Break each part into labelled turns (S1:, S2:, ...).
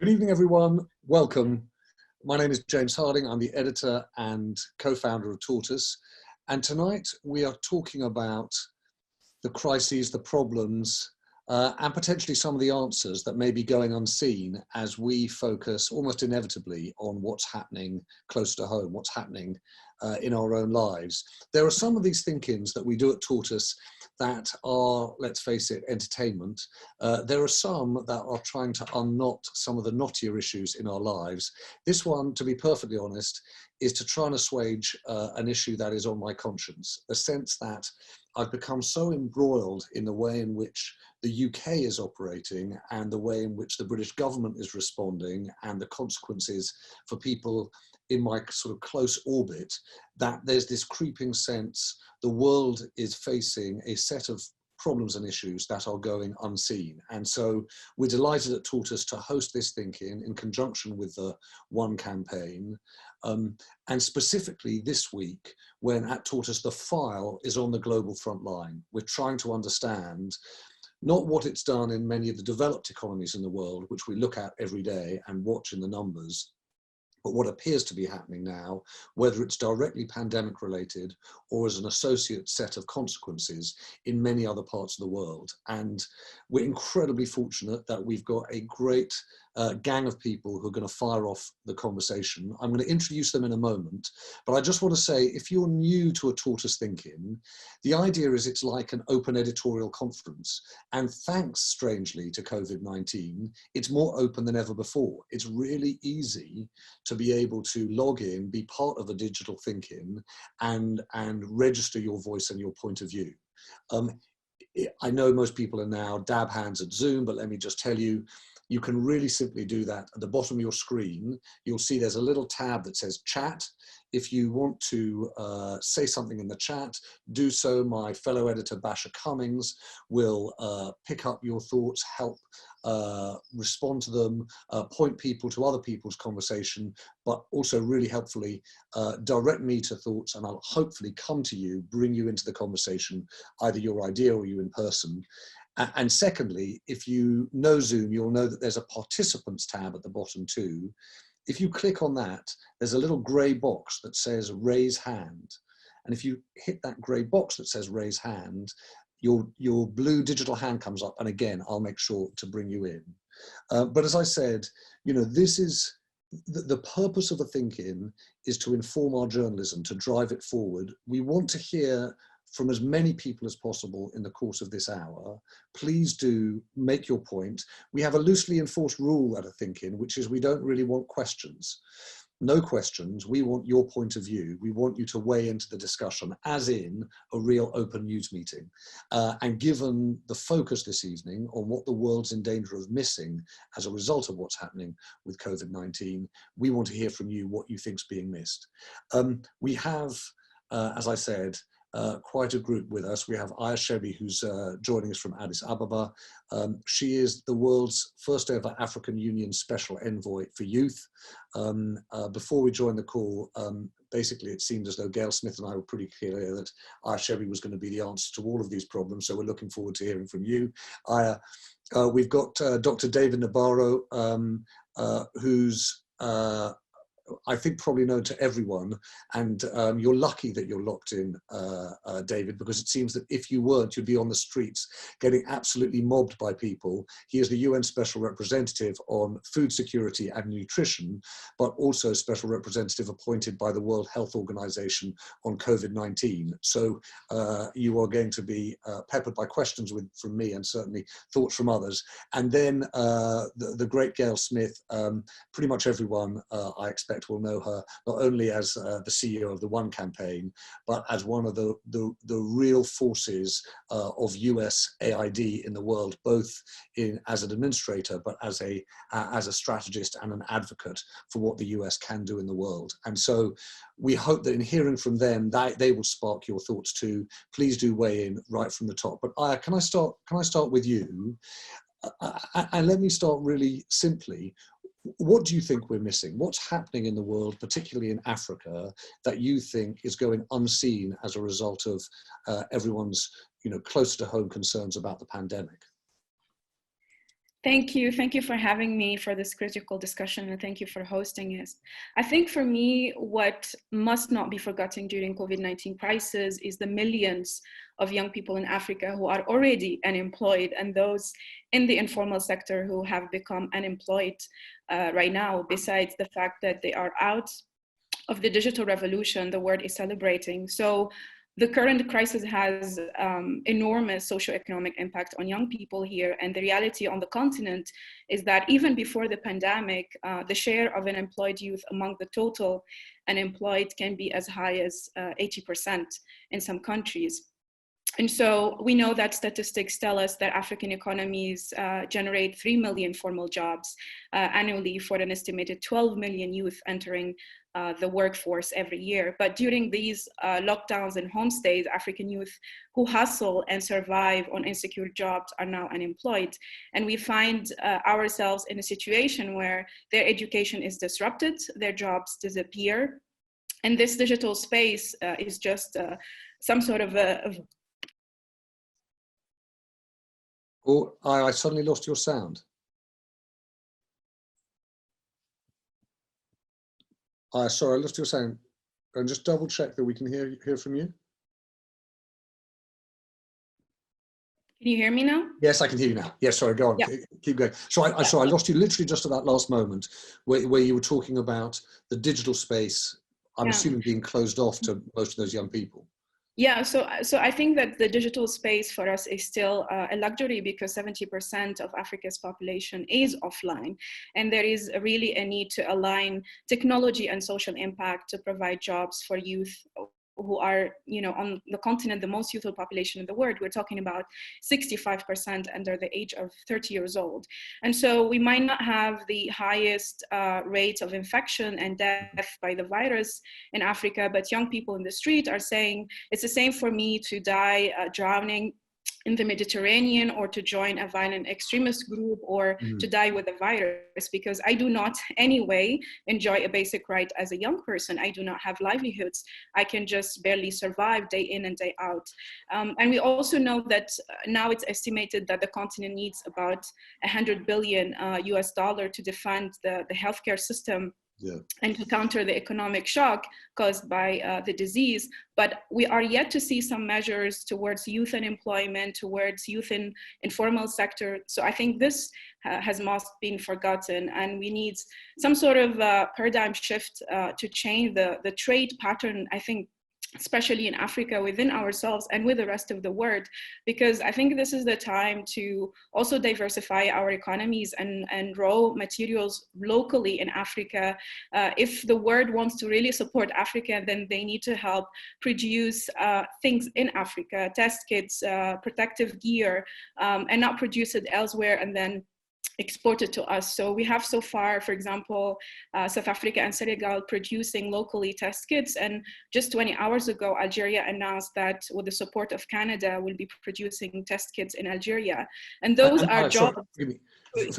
S1: Good evening, everyone. Welcome. My name is James Harding. I'm the editor and co-founder of Tortoise. And tonight we are talking about the crises, the problems, and potentially some of the answers that may be going unseen as we focus almost inevitably on what's happening close to home, what's happening in our own lives. There are some of these think-ins that we do at Tortoise that are, let's face it, entertainment. There are some that are trying to unknot some of the knottier issues in our lives. This one, to be perfectly honest, is to try and assuage an issue that is on my conscience, the sense that I've become so embroiled in the way in which the UK is operating and the way in which the British government is responding and the consequences for people in my sort of close orbit, that there's this creeping sense the world is facing a set of problems and issues that are going unseen. And so we're delighted at Tortoise to host this think-in in conjunction with the ONE campaign. And specifically this week, when at Tortoise the file is on the global front line, we're trying to understand not what it's done in many of the developed economies in the world, which we look at every day and watch in the numbers, but what appears to be happening now, whether it's directly pandemic related or as an associate set of consequences in many other parts of the world. And we're incredibly fortunate that we've got a great gang of people who are going to fire off the conversation. I'm going to introduce them in a moment, but I just want to say, if you're new to a Tortoise Think-In, the idea is it's like an open editorial conference. And thanks, strangely, to COVID-19, it's more open than ever before. It's really easy to be able to log in, be part of a digital think-in, and register your voice and your point of view. I know most people are now dab hands at Zoom, but let me just tell you, you can really simply do that. At the bottom of your screen, you'll see there's a little tab that says chat. If you want to say something in the chat, do so. My fellow editor, Basha Cummings, will pick up your thoughts, help respond to them, point people to other people's conversation, but also really helpfully direct me to thoughts, and I'll hopefully come to you, bring you into the conversation, either your idea or you in person. And secondly, if you know Zoom, you'll know that there's a participants tab at the bottom too. If you click on that, there's a little grey box that says raise hand. And if you hit that grey box that says raise hand, your blue digital hand comes up, and again, I'll make sure to bring you in. But as I said, you know, this is the purpose of a think-in is to inform our journalism, to drive it forward. We want to hear from as many people as possible in the course of this hour. Please do make your point. We have a loosely enforced rule at a think-in, which is we don't really want questions. No questions, we want your point of view. We want you to weigh into the discussion as in a real open news meeting. And given the focus this evening on what the world's in danger of missing as a result of what's happening with COVID-19, we want to hear from you what you think's being missed. We have, as I said, quite a group with us. We have Aya Shebi, who's joining us from Addis Ababa. She is the world's first ever African Union Special Envoy for Youth. Before we joined the call, basically it seemed as though Gayle Smith and I were pretty clear that Aya Shebi was going to be the answer to all of these problems, so we're looking forward to hearing from you. Aya, we've got Dr. David Nabarro, who's I think probably known to everyone, and you're lucky that you're locked in, David, because it seems that if you weren't, you'd be on the streets getting absolutely mobbed by people. He is the UN Special Representative on Food Security and Nutrition, but also Special Representative appointed by the World Health Organization on COVID-19. So you are going to be peppered by questions from me and certainly thoughts from others. And then the great Gayle Smith, pretty much everyone I expect will know her not only as the CEO of the ONE campaign, but as one of the real forces of US AID in the world, both as an administrator, but as a strategist and an advocate for what the US can do in the world. And so we hope that in hearing from them, they will spark your thoughts too. Please do weigh in right from the top. But Aya, can I start with you? And let me start really simply. What do you think we're missing? What's happening in the world, particularly in Africa, that you think is going unseen as a result of everyone's, close to home concerns about the pandemic?
S2: Thank you. Thank you for having me for this critical discussion, and thank you for hosting it. I think for me, what must not be forgotten during COVID-19 crisis is the millions of young people in Africa who are already unemployed, and those in the informal sector who have become unemployed right now, besides the fact that they are out of the digital revolution the world is celebrating. So the current crisis has enormous socioeconomic impact on young people here. And the reality on the continent is that even before the pandemic, the share of unemployed youth among the total unemployed can be as high as 80% in some countries. And so we know that statistics tell us that African economies generate 3 million formal jobs annually for an estimated 12 million youth entering the workforce every year. But during these lockdowns and homestays, African youth who hustle and survive on insecure jobs are now unemployed. And we find ourselves in a situation where their education is disrupted, their jobs disappear. And this digital space is just some sort of
S1: Oh, I suddenly lost your sound. Sorry, I lost your sound. And just double check that we can hear from you.
S2: Can you hear me now?
S1: Yes, I can hear you now. Yes, sorry, go on. Yeah. Keep going. So I lost you literally just at that last moment where you were talking about the digital space, I'm assuming being closed off to most of those young people.
S2: Yeah, so I think that the digital space for us is still a luxury because 70% of Africa's population is offline. And there is really a need to align technology and social impact to provide jobs for youth who are, on the continent, the most youthful population in the world. We're talking about 65% under the age of 30 years old. And so we might not have the highest rates of infection and death by the virus in Africa, but young people in the street are saying, it's the same for me to die drowning in the Mediterranean or to join a violent extremist group or to die with the virus, because I do not anyway enjoy a basic right as a young person. I do not have livelihoods. I can just barely survive day in and day out. And we also know that now it's estimated that the continent needs about 100 billion US dollar to defend the healthcare system. Yeah. And to counter the economic shock caused by the disease. But we are yet to see some measures towards youth unemployment, towards youth in informal sector. So I think this has not been forgotten, and we need some sort of paradigm shift to change the trade pattern, I think, especially in Africa, within ourselves and with the rest of the world, because I think this is the time to also diversify our economies and raw materials locally in Africa. If the world wants to really support Africa, then they need to help produce things in Africa, test kits, protective gear, and not produce it elsewhere and then exported to us. So we have so far, for example, South Africa and Senegal producing locally test kits. And just 20 hours ago, Algeria announced that with the support of Canada, will be producing test kits in Algeria. And those are jobs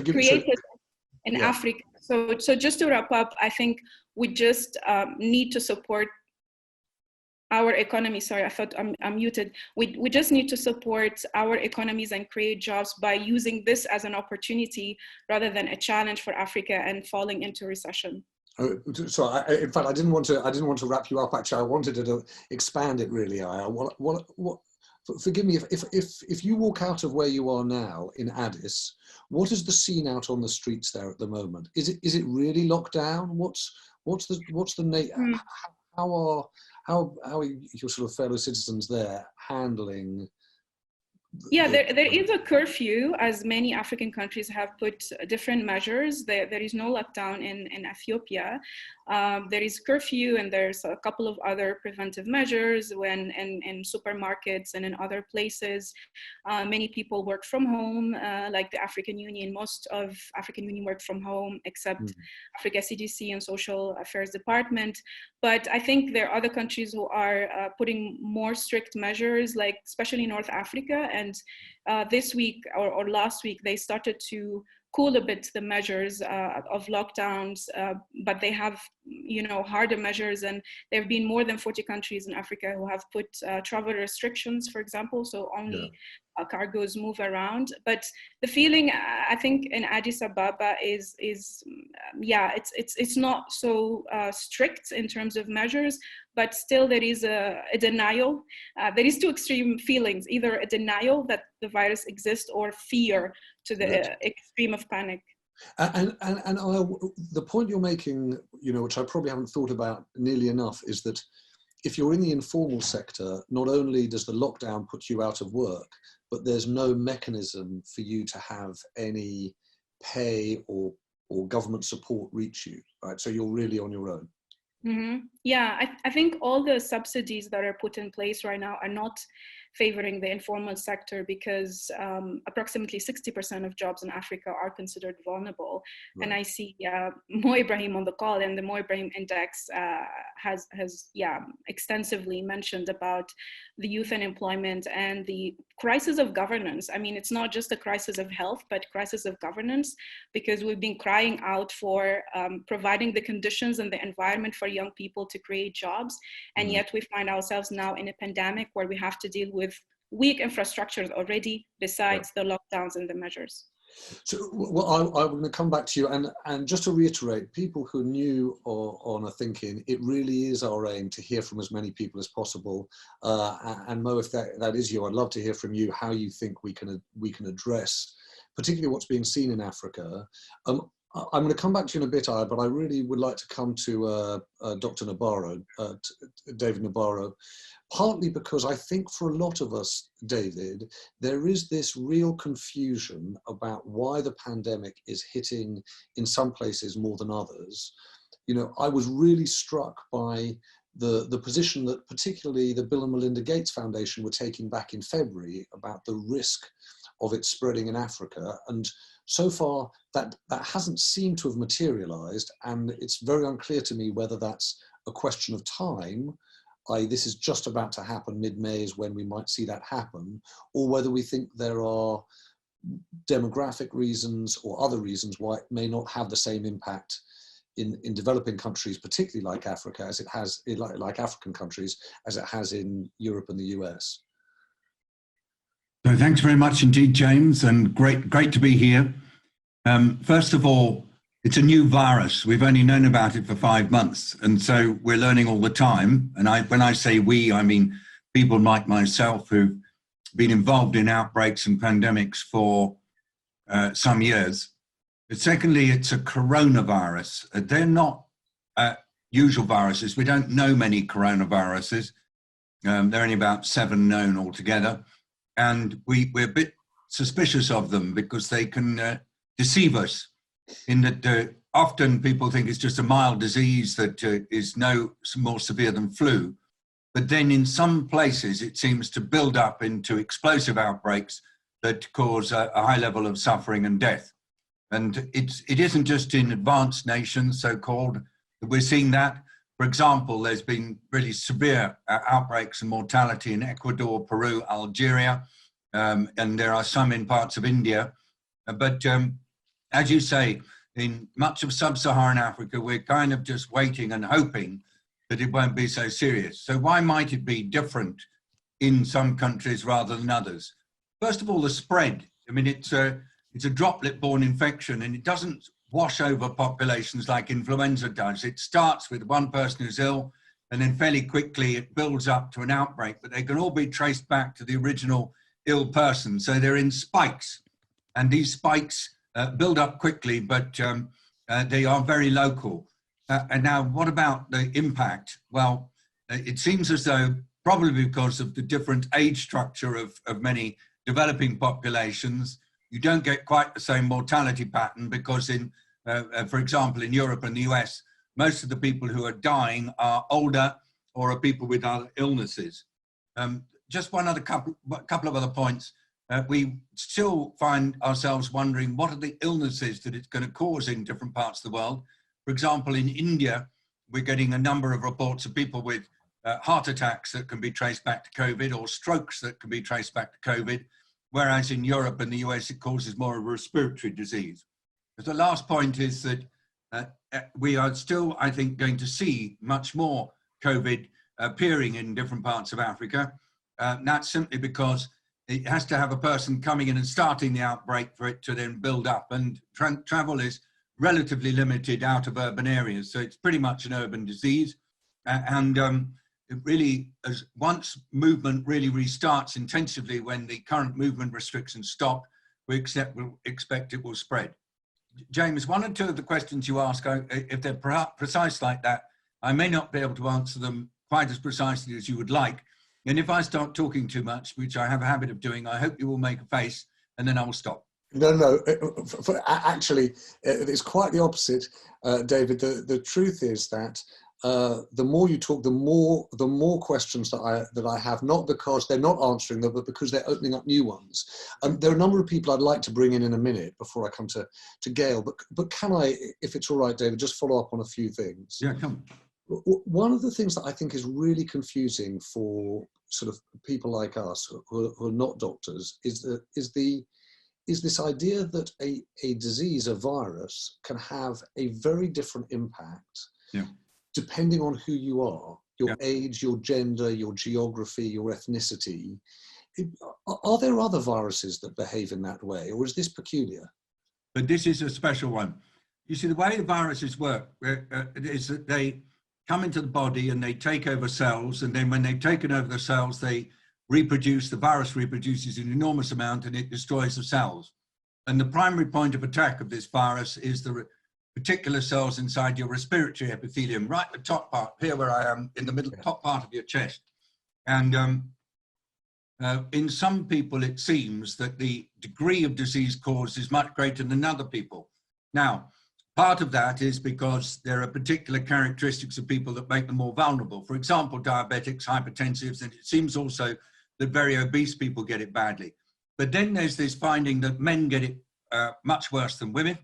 S2: created in Africa. So just to wrap up, I think we just need to support our economy. Sorry, I thought I'm muted. We just need to support our economies and create jobs by using this as an opportunity rather than a challenge for Africa and falling into recession.
S1: So in fact, I didn't want to wrap you up. Actually, I wanted to expand it really. Forgive me if you walk out of where you are now in Addis, what is the scene out on the streets there at the moment? Is it really locked down? What's the how are your sort of fellow citizens there handling?
S2: Yeah, there is a curfew, as many African countries have put different measures. There is no lockdown in Ethiopia. There is curfew, and there's a couple of other preventive measures when in supermarkets and in other places. Many people work from home, like the African Union. Most of African Union work from home, except Africa CDC and Social Affairs Department. But I think there are other countries who are putting more strict measures, like especially North Africa. And this week or last week, they started to cool a bit the measures of lockdowns, but they have, harder measures. And there have been more than 40 countries in Africa who have put travel restrictions, for example, so only cargoes move around. But the feeling, I think, in Addis Ababa is it's not so strict in terms of measures, but still there is a denial. There is two extreme feelings: either a denial that the virus exists, or fear to the extreme of panic.
S1: And the point you're making, which I probably haven't thought about nearly enough, is that if you're in the informal sector, not only does the lockdown put you out of work, but there's no mechanism for you to have any pay or government support reach you, right? So you're really on your own.
S2: Mm-hmm. Yeah, I think all the subsidies that are put in place right now are not favoring the informal sector, because approximately 60% of jobs in Africa are considered vulnerable. Right. And I see Mo Ibrahim on the call, and the Mo Ibrahim Index has extensively mentioned about the youth unemployment and the crisis of governance. I mean, it's not just a crisis of health, but crisis of governance, because we've been crying out for providing the conditions and the environment for young people to create jobs. And yet we find ourselves now in a pandemic where we have to deal with weak infrastructures already, besides the lockdowns and the measures.
S1: So, well, I'm going to come back to you, and just to reiterate, people who are new on a ThinkIn, it really is our aim to hear from as many people as possible. And Mo, if that is you, I'd love to hear from you how you think we can address, particularly what's being seen in Africa. I'm going to come back to you in a bit, Aya, but I really would like to come to Dr. Nabarro, David Nabarro, partly because I think for a lot of us, David, there is this real confusion about why the pandemic is hitting in some places more than others. I was really struck by the position that particularly the Bill and Melinda Gates Foundation were taking back in February about the risk of it spreading in Africa. And so far, that hasn't seemed to have materialized, and it's very unclear to me whether that's a question of time, i.e. this is just about to happen, mid-May is when we might see that happen, or whether we think there are demographic reasons or other reasons why it may not have the same impact in developing countries, particularly like Africa, as it has, like African countries, as it has in Europe and the US.
S3: So thanks very much indeed, James, and great to be here. First of all, it's a new virus. We've only known about it for 5 months, and so we're learning all the time. And when I say we, I mean people like myself who've been involved in outbreaks and pandemics for some years. But secondly, it's a coronavirus. They're not usual viruses. We don't know many coronaviruses. There are only about 7 known altogether. And we're a bit suspicious of them because they can deceive us in that often people think it's just a mild disease that is no more severe than flu. But then in some places, it seems to build up into explosive outbreaks that cause a high level of suffering and death. And it isn't just in advanced nations, so-called, that we're seeing that. For example, there's been really severe outbreaks and mortality in Ecuador, Peru, Algeria, and there are some in parts of India. But as you say, in much of sub-Saharan Africa, we're kind of just waiting and hoping that it won't be so serious. So why might it be different in some countries rather than others? First of all, the spread. I mean, it's a droplet-borne infection, and it doesn't wash over populations like influenza does. It starts with one person who's ill, and then fairly quickly it builds up to an outbreak, but they can all be traced back to the original ill person. So they're in spikes, and these spikes build up quickly, but they are very local. And now what about the impact? Well, it seems as though probably because of the different age structure of many developing populations, you don't get quite the same mortality pattern because for example, in Europe and the US, most of the people who are dying are older or are people with other illnesses. Just one other couple of other points. We still find ourselves wondering what are the illnesses that it's going to cause in different parts of the world. For example, in India, we're getting a number of reports of people with heart attacks that can be traced back to COVID, or strokes that can be traced back to COVID, whereas in Europe and the US, it causes more of a respiratory disease. The last point is that we are still, I think, going to see much more COVID appearing in different parts of Africa. That's simply because it has to have a person coming in and starting the outbreak for it to then build up. And travel is relatively limited out of urban areas. So it's pretty much an urban disease. It really, as once movement really restarts intensively, when the current movement restrictions stop, we expect it will spread. James, one or two of the questions you ask, if they're precise like that, I may not be able to answer them quite as precisely as you would like. And if I start talking too much, which I have a habit of doing, I hope you will make a face and then I will stop.
S1: No, actually, it's quite the opposite, David. The truth is that the more you talk, the more questions that I have, not because they're not answering them, but because they're opening up new ones. There are a number of people I'd like to bring in a minute before I come to Gayle, but can I, if it's all right, David, just follow up on a few things?
S3: Yeah, come.
S1: One of the things that I think is really confusing for sort of people like us who are not doctors is this idea that a disease, a virus, can have a very different impact.
S3: Yeah.
S1: Depending on who you are, your age, your gender, your geography, your ethnicity. Are there other viruses that behave in that way, or is this peculiar?
S3: But this is a special one. You see, the way the viruses work is that they come into the body and they take over cells, and then when they've taken over the cells, they reproduce. The virus reproduces an enormous amount and it destroys the cells. And the primary point of attack of this virus is the particular cells inside your respiratory epithelium, right at the top part, here where I am, in the middle, top part of your chest. And in some people, it seems that the degree of disease caused is much greater than other people. Now, part of that is because there are particular characteristics of people that make them more vulnerable. For example, diabetics, hypertensives, and it seems also that very obese people get it badly. But then there's this finding that men get it much worse than women.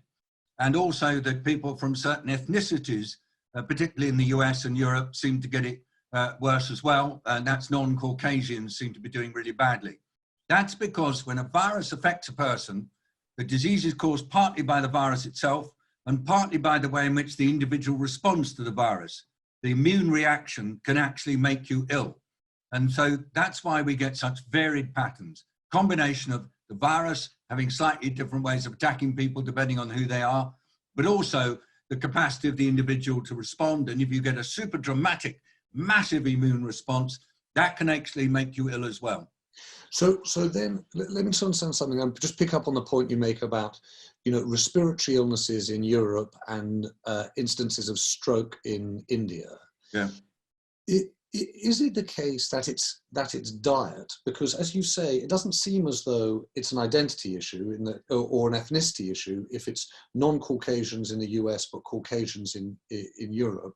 S3: And also that people from certain ethnicities, particularly in the US and Europe, seem to get it worse as well. And that's non-Caucasians seem to be doing really badly. That's because when a virus affects a person, the disease is caused partly by the virus itself and partly by the way in which the individual responds to the virus. The immune reaction can actually make you ill. And so that's why we get such varied patterns. Combination of the virus having slightly different ways of attacking people depending on who they are, but also the capacity of the individual to respond. And if you get a super dramatic, massive immune response, that can actually make you ill as well.
S1: So then let me just understand something. I'll just pick up on the point you make about, respiratory illnesses in Europe and instances of stroke in India.
S3: Yeah.
S1: Is it the case that it's diet? Because, as you say, it doesn't seem as though it's an identity issue or an ethnicity issue if it's non-Caucasians in the US but Caucasians in Europe.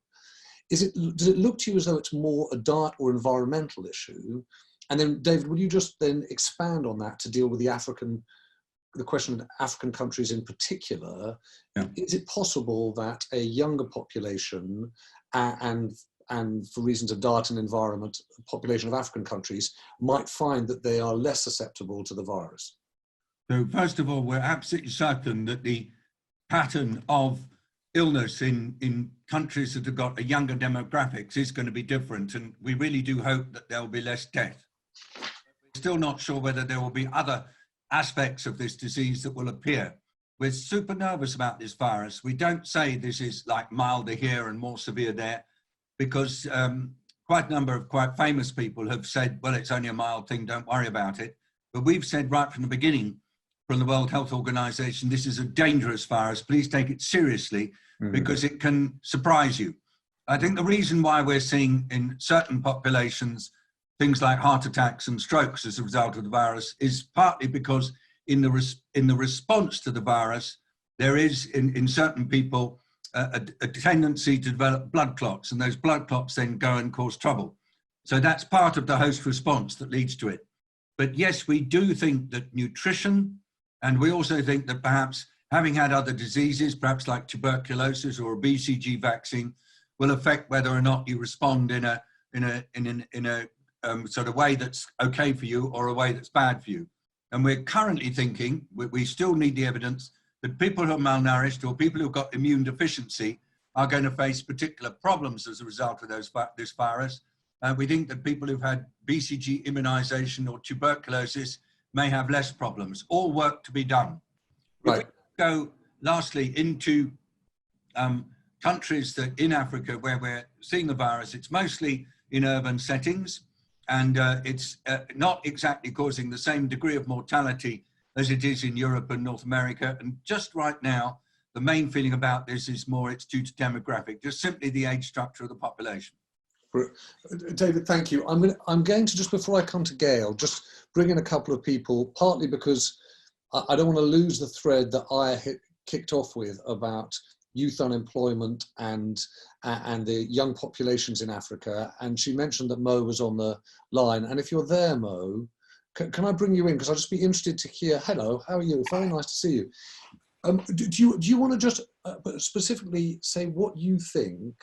S1: Does it look to you as though it's more a diet or environmental issue? And then, David, will you just then expand on that to deal with the question of African countries in particular? Yeah. Is it possible that a younger population and for reasons of diet and environment, population of African countries might find that they are less susceptible to the virus?
S3: So first of all, we're absolutely certain that the pattern of illness in countries that have got a younger demographics is going to be different. And we really do hope that there will be less death. We're still not sure whether there will be other aspects of this disease that will appear. We're super nervous about this virus. We don't say this is like milder here and more severe there, because quite a number of quite famous people have said, well, it's only a mild thing, don't worry about it. But we've said right from the beginning, from the World Health Organization, this is a dangerous virus. Please take it seriously, because it can surprise you. I think the reason why we're seeing in certain populations things like heart attacks and strokes as a result of the virus is partly because in the response to the virus, there is in certain people a tendency to develop blood clots, and those blood clots then go and cause trouble. So that's part of the host response that leads to it. But yes, we do think that nutrition, and we also think that perhaps having had other diseases, perhaps like tuberculosis or a BCG vaccine, will affect whether or not you respond in a sort of way that's okay for you or a way that's bad for you. And we're currently thinking, we still need the evidence, that people who are malnourished or people who've got immune deficiency are going to face particular problems as a result of this virus. We think that people who've had BCG immunization or tuberculosis may have less problems. All work to be done.
S1: Right.
S3: If we go lastly into countries that in Africa where we're seeing the virus, it's mostly in urban settings, and it's not exactly causing the same degree of mortality as it is in Europe and North America. And just right now, the main feeling about this is more it's due to demographic, just simply the age structure of the population.
S1: David, thank you. I'm going to, just before I come to Gayle, just bring in a couple of people, partly because I don't want to lose the thread that I kicked off with about youth unemployment and the young populations in Africa. And she mentioned that Mo was on the line. And if you're there, Mo, can I bring you in? Because I'd just be interested to hear, hello, how are you? Very nice to see you. Do you want to just specifically say what you think?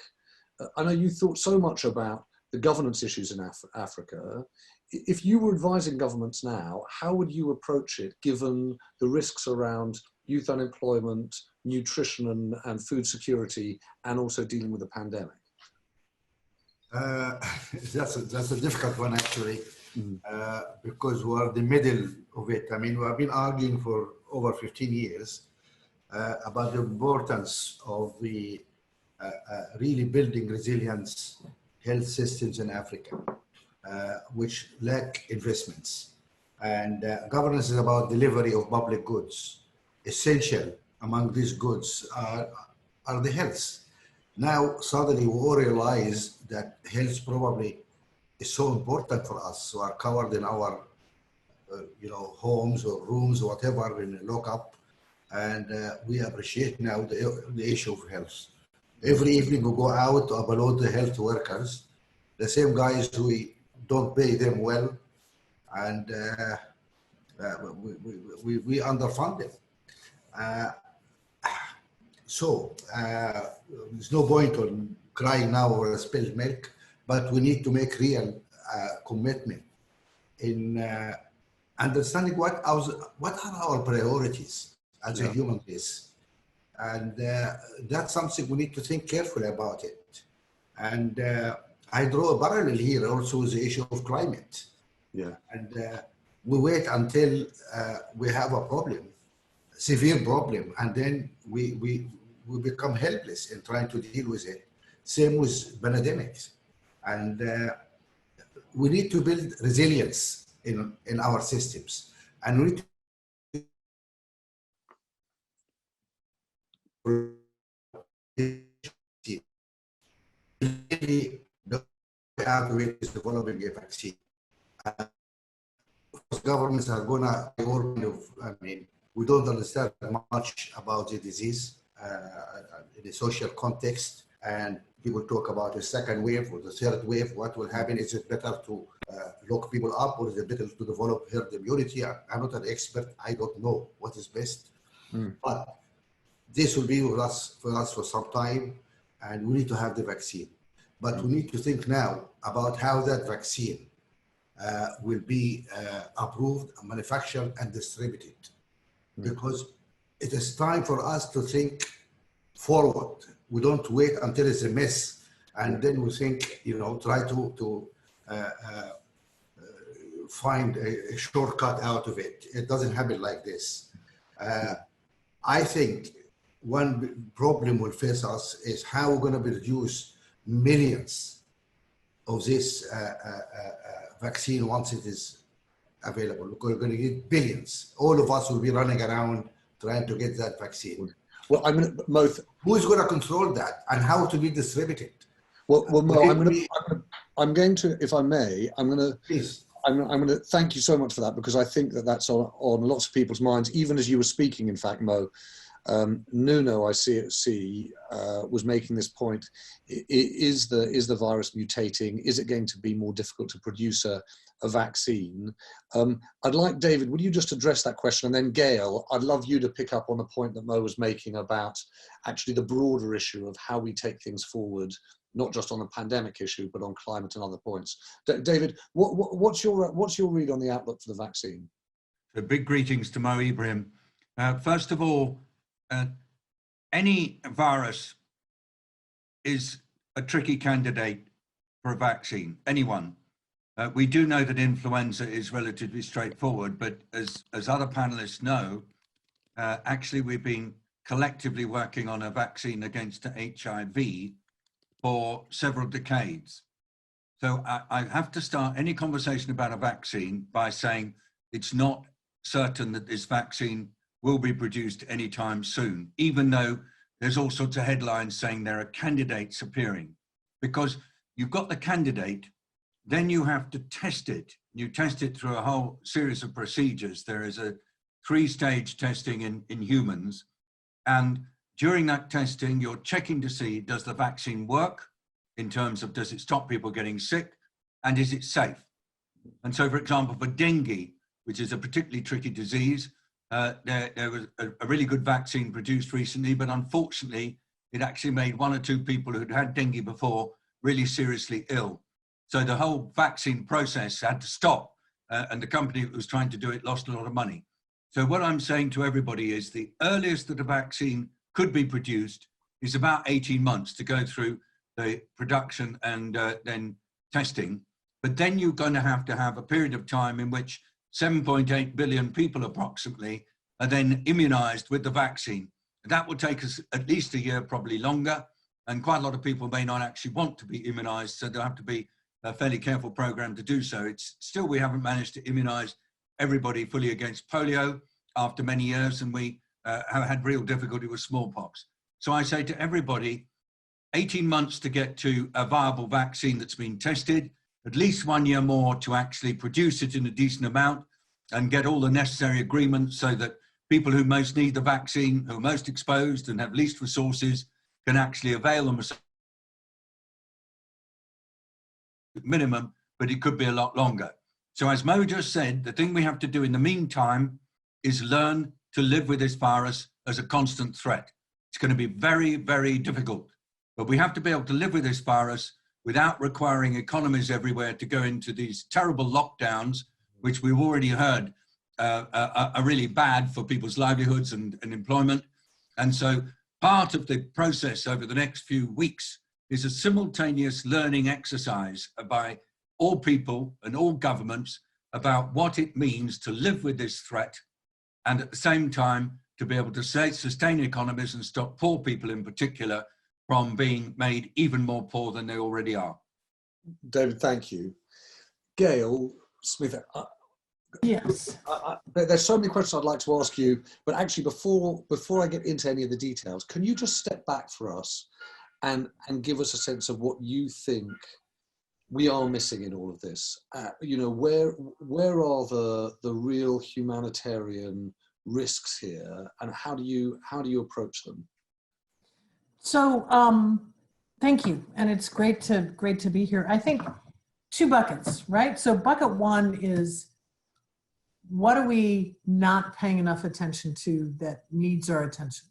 S1: I know you thought so much about the governance issues in Africa. If you were advising governments now, how would you approach it given the risks around youth unemployment, nutrition and food security, and also dealing with the pandemic?
S4: That's a difficult one, actually, because we're in the middle of it. I mean, we have been arguing for over 15 years about the importance of the really building resilience health systems in Africa, which lack investments. And governance is about delivery of public goods. Essential among these goods are the health. Now, suddenly we all realize that health probably is so important for us who are covered in our homes or rooms or whatever in a lockup. And we appreciate now the issue of health. Every evening we go out to applaud the health workers, the same guys who don't pay them well, and we underfund them. So there's no point on crying now over spilled milk, but we need to make real commitment in understanding what are our priorities as a human race. And that's something we need to think carefully about it. And I draw a parallel here also with the issue of climate.
S1: Yeah.
S4: And we wait until we have a problem, severe problem, and then we become helpless in trying to deal with it. Same with pandemics. And we need to build resilience in our systems. And we need to really is developing a vaccine. Governments are gonna, I mean, we don't understand much about the disease in the social context, and people talk about the second wave or the third wave. What will happen? Is it better to lock people up, or is it better to develop herd immunity? I'm not an expert. I don't know what is best, but this will be with us for some time, and we need to have the vaccine. But we need to think now about how that vaccine will be approved, manufactured, and distributed. Because it is time for us to think forward. We don't wait until it's a mess, and then we think, try to find a shortcut out of it. It doesn't happen like this. I think one problem will face us is how we're going to produce millions of this vaccine once it is available. We're going to get billions. All of us will be running around trying to get that vaccine.
S1: Well,
S4: who's going to control that and how to be distributed?
S1: Well, Mo, I'm going to, if I may, I'm going to thank you so much for that, because I think that that's on lots of people's minds, even as you were speaking, in fact, Mo. Nuno, I see, was making this point. Is the virus mutating? Is it going to be more difficult to produce a vaccine? I'd like, David, would you just address that question? And then Gayle, I'd love you to pick up on the point that Mo was making about actually the broader issue of how we take things forward, not just on the pandemic issue, but on climate and other points. David, what's your read on the outlook for the vaccine?
S3: So big greetings to Mo Ibrahim. First of all, any virus is a tricky candidate for a vaccine, anyone. We do know that influenza is relatively straightforward, but as other panelists know, actually we've been collectively working on a vaccine against HIV for several decades. So I have to start any conversation about a vaccine by saying it's not certain that this vaccine will be produced anytime soon, even though there's all sorts of headlines saying there are candidates appearing. Because you've got the candidate, then you have to test it. You test it through a whole series of procedures. There is a 3-stage testing in humans. And during that testing, you're checking to see, does the vaccine work in terms of, does it stop people getting sick? And is it safe? And so, for example, for dengue, which is a particularly tricky disease, there was a really good vaccine produced recently, but unfortunately, it actually made 1 or 2 people who'd had dengue before really seriously ill. So the whole vaccine process had to stop, and the company that was trying to do it lost a lot of money. So what I'm saying to everybody is the earliest that a vaccine could be produced is about 18 months to go through the production and then testing. But then you're going to have a period of time in which 7.8 billion people approximately are then immunized with the vaccine. That will take us at least a year, probably longer. And quite a lot of people may not actually want to be immunized, so there'll have to be a fairly careful program to do so. It's still, we haven't managed to immunize everybody fully against polio after many years, and we have had real difficulty with smallpox. So I say to everybody, 18 months to get to a viable vaccine that's been tested, at least 1 year more to actually produce it in a decent amount and get all the necessary agreements so that people who most need the vaccine, who are most exposed and have least resources, can actually avail themselves minimum, but it could be a lot longer. So as Mo just said, the thing we have to do in the meantime is learn to live with this virus as a constant threat. It's going to be very, very difficult, but we have to be able to live with this virus without requiring economies everywhere to go into these terrible lockdowns, which we've already heard are really bad for people's livelihoods and employment. And so part of the process over the next few weeks is a simultaneous learning exercise by all people and all governments about what it means to live with this threat, and at the same time to be able to sustain economies and stop poor people in particular from being made even more poor than they already are.
S1: David, thank you. Gayle Smith,
S5: yes.
S1: There's so many questions I'd like to ask you, but actually before I get into any of the details, can you just step back for us and give us a sense of what you think we are missing in all of this? You know, where are the real humanitarian risks here, and how do you approach them?
S5: So thank you, and it's great to be here. I think 2 buckets, right? So bucket 1 is, what are we not paying enough attention to that needs our attention?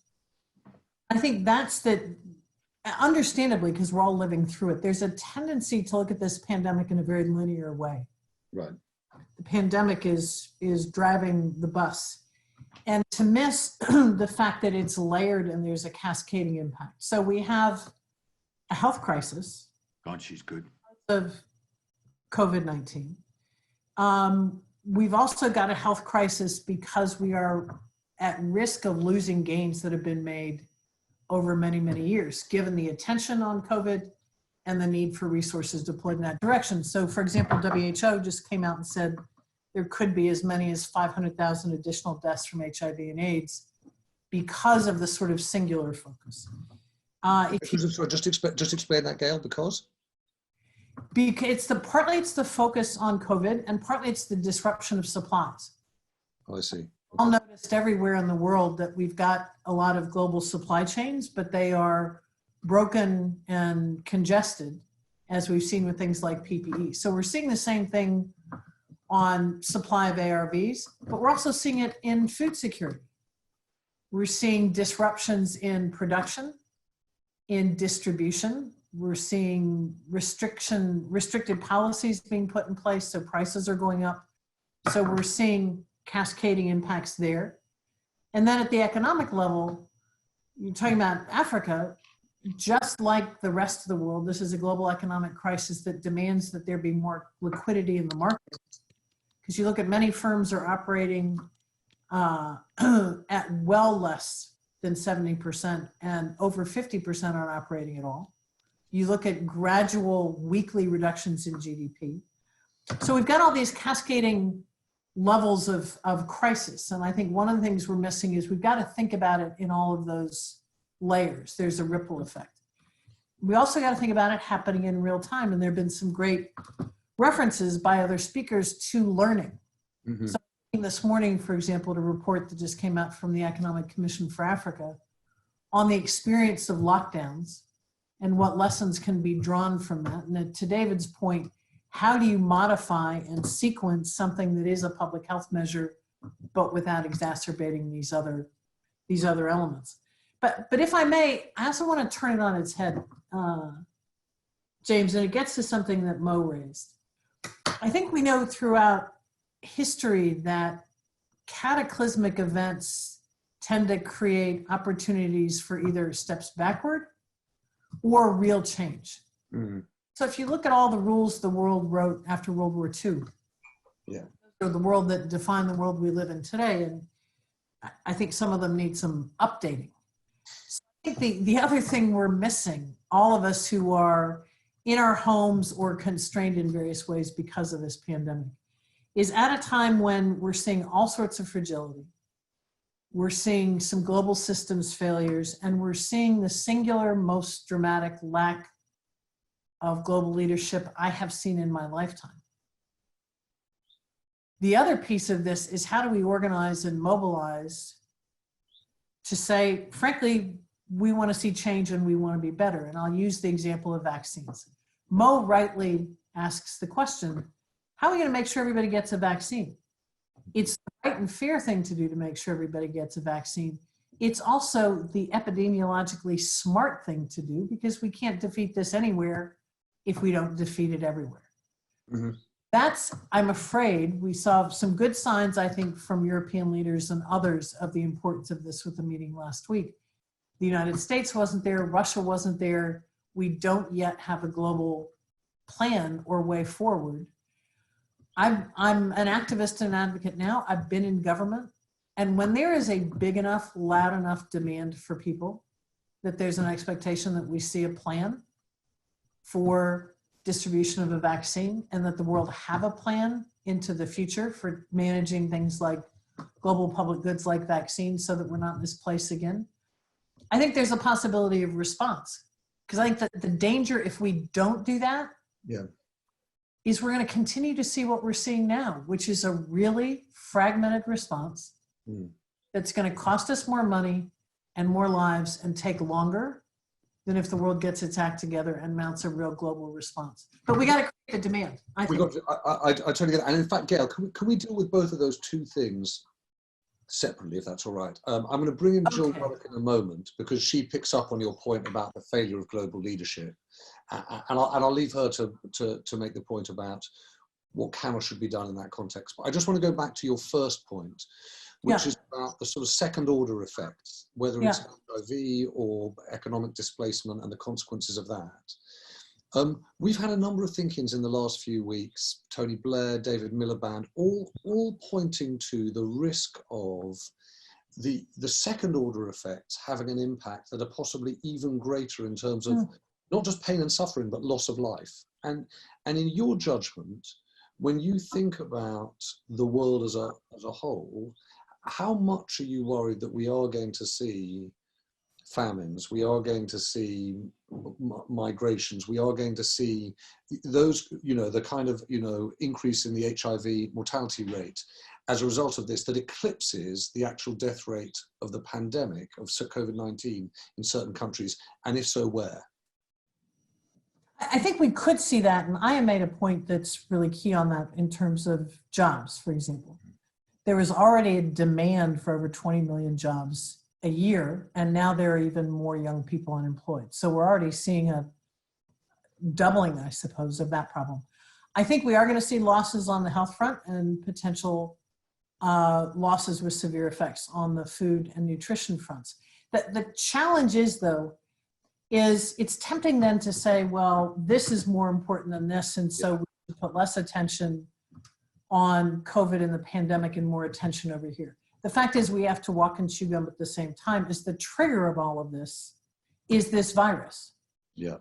S5: I think that's that, understandably, because we're all living through it, there's a tendency to look at this pandemic in a very linear way.
S1: Right.
S5: The pandemic is driving the bus, and to miss the fact that it's layered and there's a cascading impact. So we have a health crisis.
S3: God, she's good.
S5: Of COVID-19. We've also got a health crisis because we are at risk of losing gains that have been made over many, many years, given the attention on COVID and the need for resources deployed in that direction. So for example, WHO just came out and said there could be as many as 500,000 additional deaths from HIV and AIDS because of the sort of singular focus.
S1: Just explain that, Gayle, because
S5: partly it's the focus on COVID, and partly it's the disruption of supplies.
S1: Oh, I see.
S5: All noticed everywhere in the world that we've got a lot of global supply chains, but they are broken and congested, as we've seen with things like PPE. So we're seeing the same thing on supply of ARVs, but we're also seeing it in food security. We're seeing disruptions in production, in distribution. We're seeing restricted policies being put in place, so prices are going up. So we're seeing cascading impacts there. And then at the economic level, you're talking about Africa, just like the rest of the world, this is a global economic crisis that demands that there be more liquidity in the market. Because you look at many firms are operating at well less than 70%, and over 50% aren't operating at all. You look at gradual weekly reductions in GDP. So we've got all these cascading levels of crisis. And I think one of the things we're missing is we've got to think about it in all of those layers. There's a ripple effect. We also got to think about it happening in real time. And there have been some great references by other speakers to learning. Mm-hmm. So this morning, for example, a report that just came out from the Economic Commission for Africa on the experience of lockdowns and what lessons can be drawn from that. And to David's point, how do you modify and sequence something that is a public health measure, but without exacerbating these other elements? But if I may, I also want to turn it on its head, James, and it gets to something that Mo raised. I think we know throughout history that cataclysmic events tend to create opportunities for either steps backward or real change. Mm-hmm. So if you look at all the rules the world wrote after World War II, or the world that defined the world we live in today, and I think some of them need some updating. So I think the other thing we're missing, all of us who are in our homes or constrained in various ways because of this pandemic, is at a time when we're seeing all sorts of fragility. We're seeing some global systems failures, and we're seeing the singular most dramatic lack of global leadership I have seen in my lifetime. The other piece of this is how do we organize and mobilize to say, frankly, we want to see change and we want to be better. And I'll use the example of vaccines. Mo rightly asks the question, how are we going to make sure everybody gets a vaccine? It's the right and fair thing to do to make sure everybody gets a vaccine. It's also the epidemiologically smart thing to do because we can't defeat this anywhere if we don't defeat it everywhere. Mm-hmm. That's, I'm afraid, we saw some good signs, I think, from European leaders and others of the importance of this with the meeting last week. The United States wasn't there, Russia wasn't there. We don't yet have a global plan or way forward. I'm an activist and advocate now. I've been in government. And when there is a big enough, loud enough demand for people, that there's an expectation that we see a plan for distribution of a vaccine and that the world have a plan into the future for managing things like global public goods like vaccines so that we're not in this place again. I think there's a possibility of response because I think that the danger if we don't do that is we're going to continue to see what we're seeing now, which is a really fragmented response that's going to cost us more money and more lives and take longer than if the world gets its act together and mounts a real global response. But we got to create the demand. I totally get it. And in fact, Gayle, can we deal with both of those two things separately, if that's all right? I'm going to bring in Jill Wallach in a moment because she picks up on your point about the failure of global leadership. And I'll leave her to make the point about what can or should be done in that context. But I just want to go back to your first point, which is about the sort of second order effects, whether it's HIV or economic displacement and the consequences of that. We've had a number of think-ins in the last few weeks, Tony Blair, David Miliband, all pointing to the risk of the second order effects having an impact that are possibly even greater in terms of not just pain and suffering, but loss of life. And in your judgment, when you think about the world as a whole, how much are you worried that we are going to see famines, we are going to see migrations, we are going to see those, the kind of, increase in the HIV mortality rate as a result of this that eclipses the actual death rate of the pandemic of COVID-19 in certain countries? And if so, where? I think we could see that, and I made a point that's really key on that in terms of jobs, for example. There was already a demand for over 20 million jobs a year, and now there are even more young people unemployed. So we're already seeing a doubling, I suppose, of that problem. I think we are going to see losses on the health front and potential losses with severe effects on the food and nutrition fronts. The challenge is, though, is it's tempting then to say, well, this is more important than this, and so we should put less attention on COVID and the pandemic and more attention over here. The fact is we have to walk and chew gum at the same time. Is the trigger of all of this is this virus.
S1: Yeah.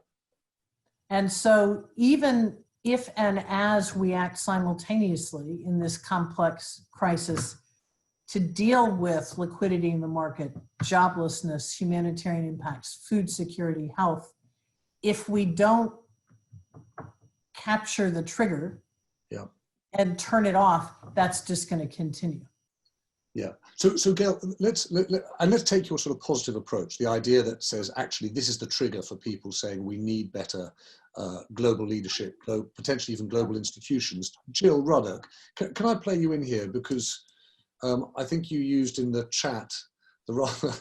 S5: And so even if and as we act simultaneously in this complex crisis to deal with liquidity in the market, joblessness, humanitarian impacts, food security, health, if we don't capture the trigger and turn it off, that's just going to continue.
S1: Yeah. So Gayle, let's take your sort of positive approach, the idea that says, actually, this is the trigger for people saying we need better global leadership, potentially even global institutions. Jill Ruddock, can I play you in here? Because I think you used in the chat the rather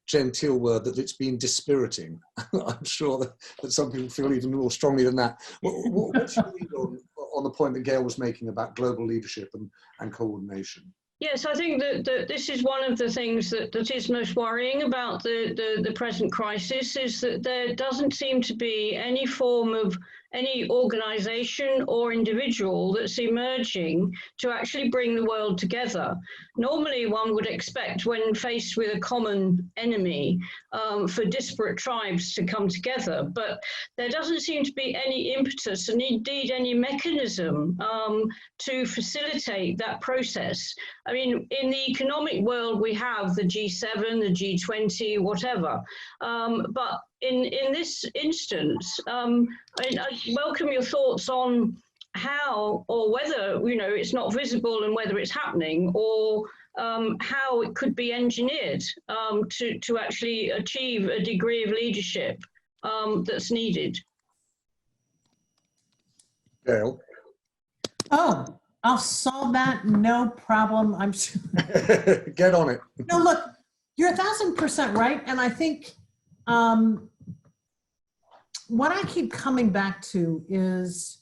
S1: genteel word that it's been dispiriting. I'm sure that some people feel even more strongly than that. What's your read on the point that Gayle was making about global leadership and coordination?
S6: Yes, I think that this is one of the things that is most worrying about the present crisis, is that there doesn't seem to be any form of any organization or individual that's emerging to actually bring the world together. Normally, one would expect, when faced with a common enemy, for disparate tribes to come together, but there doesn't seem to be any impetus and indeed any mechanism to facilitate that process. I mean, in the economic world, we have the G7, the G20, whatever, but in this instance, I welcome your thoughts on how or whether, it's not visible and whether it's happening, or how it could be engineered to actually achieve a degree of leadership that's needed.
S1: Gayle?
S5: Oh, I'll solve that, no problem. I'm sure.
S1: Get on it.
S5: No, look, you're 1,000% right. And I think what I keep coming back to is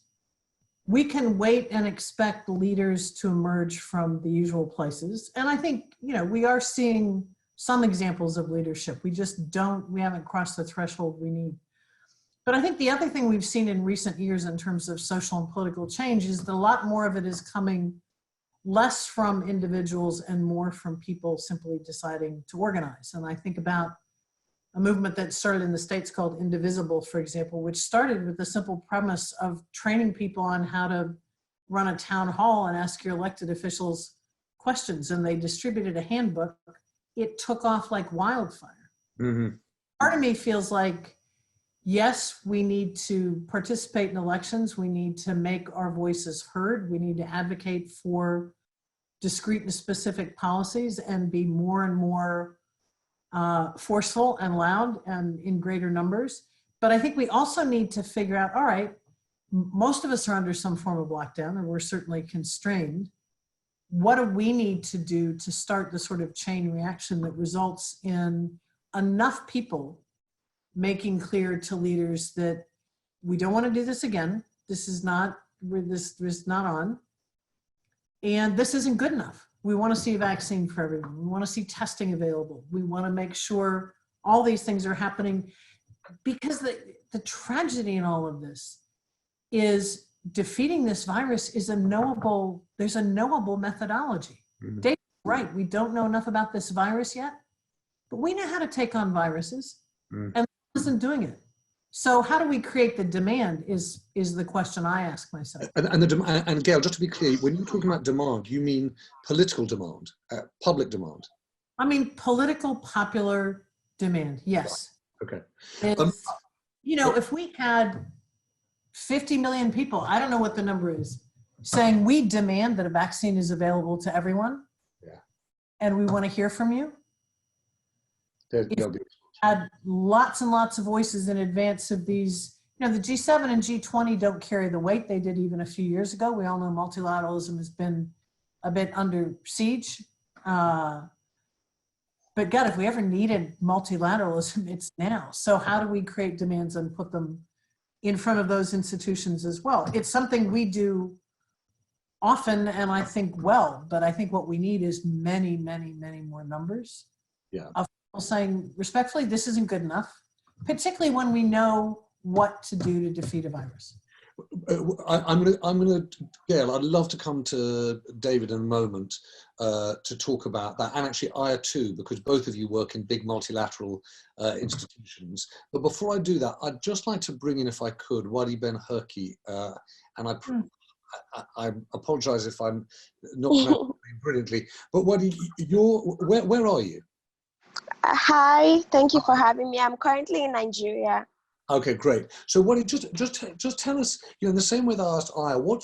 S5: we can wait and expect leaders to emerge from the usual places. And I think, we are seeing some examples of leadership. We haven't crossed the threshold we need. But I think the other thing we've seen in recent years in terms of social and political change is that a lot more of it is coming less from individuals and more from people simply deciding to organize. And I think about a movement that started in the States called Indivisible, for example, which started with the simple premise of training people on how to run a town hall and ask your elected officials questions. And they distributed a handbook. It took off like wildfire. Mm-hmm. Part of me feels like, yes, we need to participate in elections. We need to make our voices heard. We need to advocate for discrete and specific policies and be more and more forceful and loud and in greater numbers. But I think we also need to figure out, all right, most of us are under some form of lockdown and we're certainly constrained. What do we need to do to start the sort of chain reaction that results in enough people making clear to leaders that we don't want to do this again. This is not on. And this isn't good enough. We want to see a vaccine for everyone. We want to see testing available. We want to make sure all these things are happening, because the tragedy in all of this is defeating this virus is there's a knowable methodology. Mm-hmm. David's right. We don't know enough about this virus yet, but we know how to take on viruses, and isn't doing it. So how do we create the demand is the question I ask myself.
S1: And Gayle, just to be clear, when you're talking about demand, you mean political demand, public demand?
S5: I mean political, popular demand, yes.
S1: Okay.
S5: If we had 50 million people, I don't know what the number is, saying we demand that a vaccine is available to everyone, and we want to hear from you. Had lots and lots of voices in advance of these. The G7 and G20 don't carry the weight they did even a few years ago. We all know multilateralism has been a bit under siege. But God, if we ever needed multilateralism, it's now. So how do we create demands and put them in front of those institutions as well? It's something we do often and I think well, but I think what we need is many, many, many more numbers of saying respectfully, this isn't good enough, particularly when we know what to do to defeat a virus.
S1: I'm gonna, Gayle, I'd love to come to David in a moment to talk about that, and actually Aya too, because both of you work in big multilateral institutions. But before I do that, I'd just like to bring in, if I could, Wadi Ben Herky, and I apologize if I'm not pronouncing it brilliantly, but Wadi, where are you?
S7: Hi, thank you for having me. I'm currently in Nigeria.
S1: Okay, great. So Wadi, just tell us, in the same way that I asked Aya, what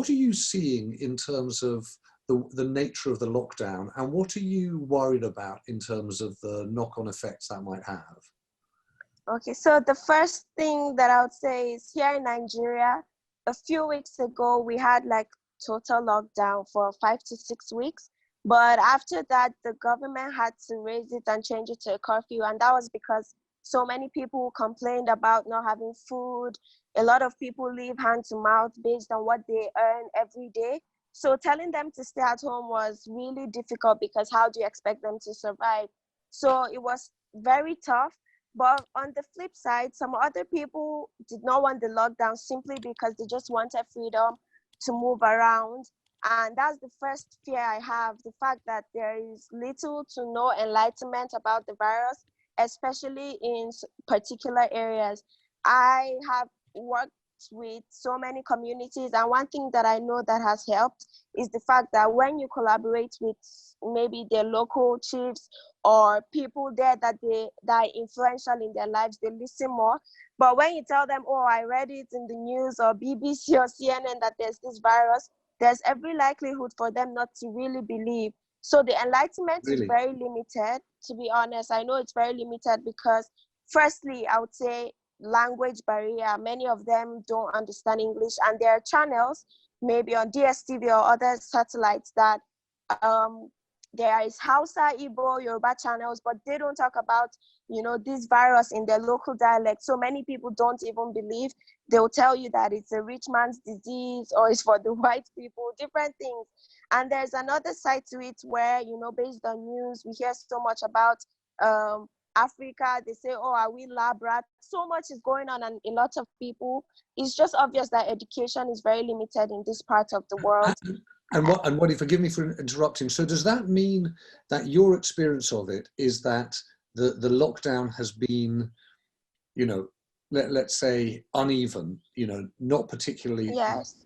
S1: are you seeing in terms of the nature of the lockdown, and what are you worried about in terms of the knock-on effects that might have?
S7: Okay, so the first thing that I would say is here in Nigeria, a few weeks ago, we had like total lockdown for 5 to 6 weeks. But after that, the government had to raise it and change it to a curfew. And that was because so many people complained about not having food. A lot of people live hand to mouth based on what they earn every day. So telling them to stay at home was really difficult, because how do you expect them to survive? So it was very tough. But on the flip side, some other people did not want the lockdown simply because they just wanted freedom to move around. And that's the first fear I have, the fact that there is little to no enlightenment about the virus, especially in particular areas. I have worked with so many communities, and one thing that I know that has helped is the fact that when you collaborate with maybe their local chiefs or people there that are influential in their lives, they listen more. But when you tell them, oh, I read it in the news or BBC or CNN that there's this virus, there's every likelihood for them not to really believe. So the enlightenment is very limited, to be honest. I know it's very limited because, firstly, I would say language barrier. Many of them don't understand English, and there are channels, maybe on DSTV or other satellites, that there is Hausa, Igbo, Yoruba channels, but they don't talk about, this virus in their local dialect. So many people don't even believe. They'll tell you that it's a rich man's disease or it's for the white people, different things. And there's another side to it where, based on news, we hear so much about Africa. They say, oh, are we lab rats? So much is going on, and a lot of people, it's just obvious that education is very limited in this part of the world.
S1: And Wadi, forgive me for interrupting. So does that mean that your experience of it is that the lockdown has been, let's say uneven, not particularly?
S7: Yes.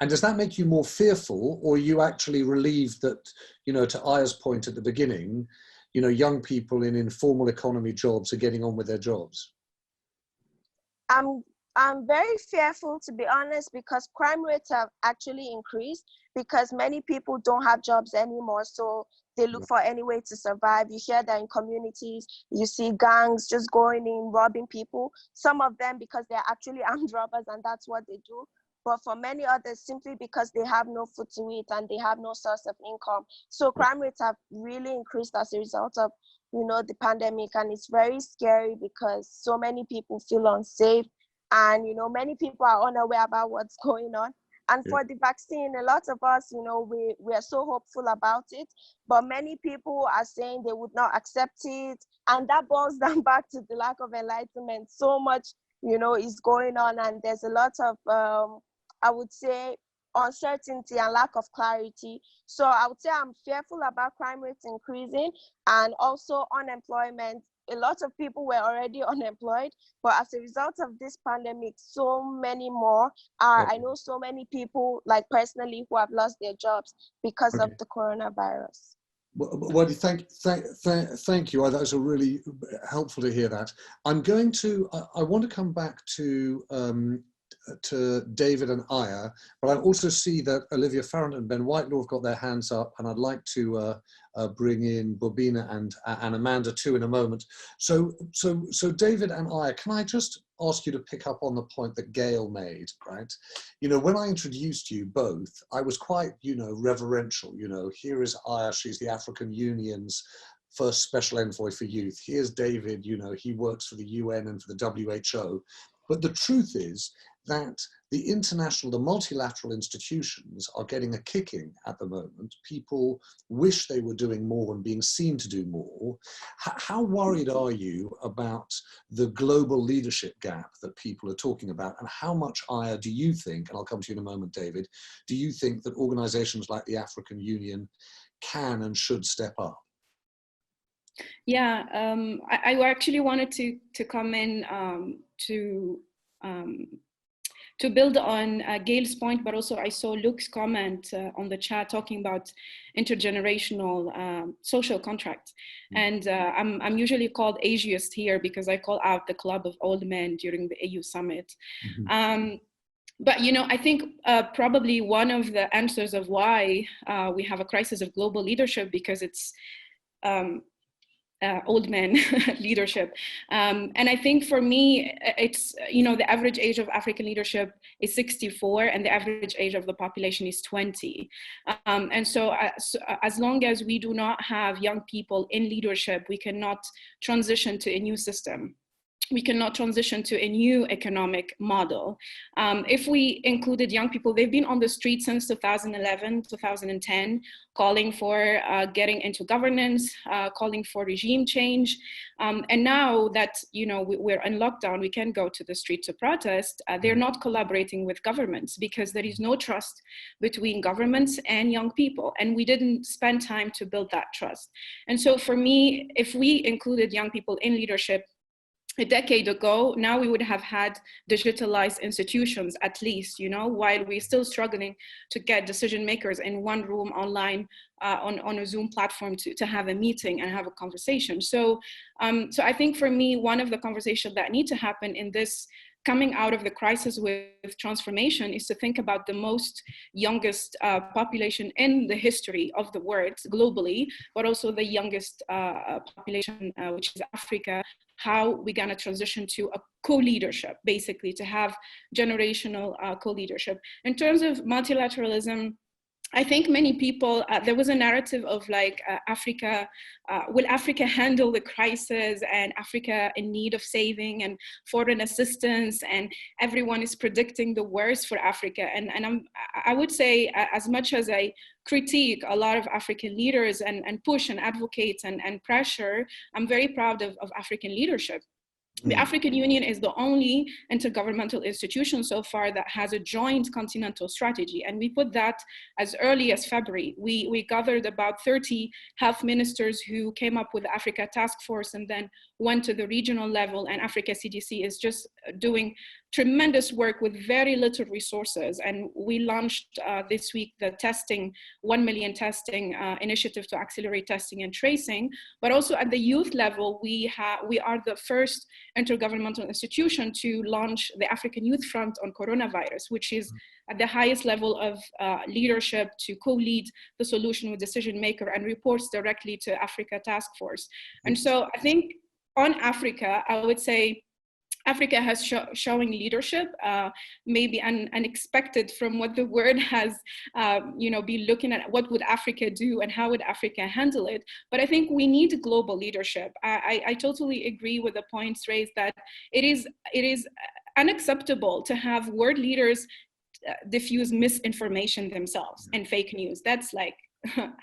S1: And does that make you more fearful, or are you actually relieved that, to Aya's point at the beginning, young people in informal economy jobs are getting on with their jobs?
S7: I'm very fearful, to be honest, because crime rates have actually increased because many people don't have jobs anymore. So they look for any way to survive. You hear that in communities, you see gangs just going in, robbing people. Some of them because they're actually armed robbers and that's what they do. But for many others, simply because they have no food to eat and they have no source of income. So crime rates have really increased as a result of, the pandemic. And it's very scary because so many people feel unsafe. And, many people are unaware about what's going on. And for the vaccine, a lot of us, we are so hopeful about it. But many people are saying they would not accept it. And that boils down back to the lack of enlightenment. So much, is going on. And there's a lot of, I would say, uncertainty and lack of clarity. So I would say I'm fearful about crime rates increasing and also unemployment. A lot of people were already unemployed, but as a result of this pandemic, so many more are. I know so many people, like personally, who have lost their jobs because of the coronavirus.
S1: Well, thank you. That was a really helpful to hear that. I want to come back to David and Aya, but I also see that Olivia Farrant and Ben Whitelaw have got their hands up, and I'd like to bring in Bobina and Amanda too in a moment. So David and Aya, can I just ask you to pick up on the point that Gayle made, right? When I introduced you both, I was quite, reverential. Here is Aya, she's the African Union's first special envoy for youth. Here's David, he works for the UN and for the WHO. But the truth is that the international, the multilateral institutions are getting a kicking at the moment. People wish they were doing more and being seen to do more. How worried are you about the global leadership gap that people are talking about, and how much higher do you think, and I'll come to you in a moment, David, do you think that organizations like the African Union can and should step up?
S2: Yeah, I actually wanted to come in to build on Gayle's point, but also I saw Luke's comment on the chat talking about intergenerational social contracts. And I'm usually called ageist here because I call out the club of old men during the AU summit. But you know, I think probably one of the answers of why we have a crisis of global leadership, because it's old men leadership. And I think for me, it's, you know, the average age of African leadership is 64 and the average age of the population is 20. And so as long as we do not have young people in leadership, we cannot transition to a new system. We cannot transition to a new economic model. If we included young people, they've been on the street since 2011, 2010, calling for getting into governance, calling for regime change. And now that, you know, we're in lockdown, we can go to the street to protest. They're not collaborating with governments because there is no trust between governments and young people. And we didn't spend time to build that trust. And so for me, if we included young people in leadership a decade ago, now we would have had digitalized institutions, at least, you know, while we're still struggling to get decision makers in one room online on a Zoom platform to have a meeting and have a conversation. So I think for me, one of the conversations that need to happen in this coming out of the crisis with transformation is to think about the most youngest population in the history of the world globally, but also the youngest population, which is Africa, how we're gonna transition to a co-leadership, basically to have generational co-leadership. In terms of multilateralism, I think many people, there was a narrative of like Africa, will Africa handle the crisis, and Africa in need of saving and foreign assistance, and everyone is predicting the worst for Africa. And I would say, as much as I critique a lot of African leaders and push and advocate and pressure, I'm very proud of African leadership. The African Union is the only intergovernmental institution so far that has a joint continental strategy. And we put that as early as February. We gathered about 30 health ministers who came up with the Africa Task Force and then went to the regional level, and Africa CDC is just doing tremendous work with very little resources. And we launched this week the testing, 1 million testing initiative to accelerate testing and tracing. But also at the youth level, we are the first intergovernmental institution to launch the African Youth Front on coronavirus, which is at the highest level of leadership to co-lead the solution with decision maker and reports directly to Africa Task Force. And so I think on Africa, I would say Africa has showing leadership, maybe unexpected from what the world has, be looking at what would Africa do and how would Africa handle it. But I think we need global leadership. I totally agree with the points raised that it is unacceptable to have world leaders diffuse misinformation themselves and fake news. That's like,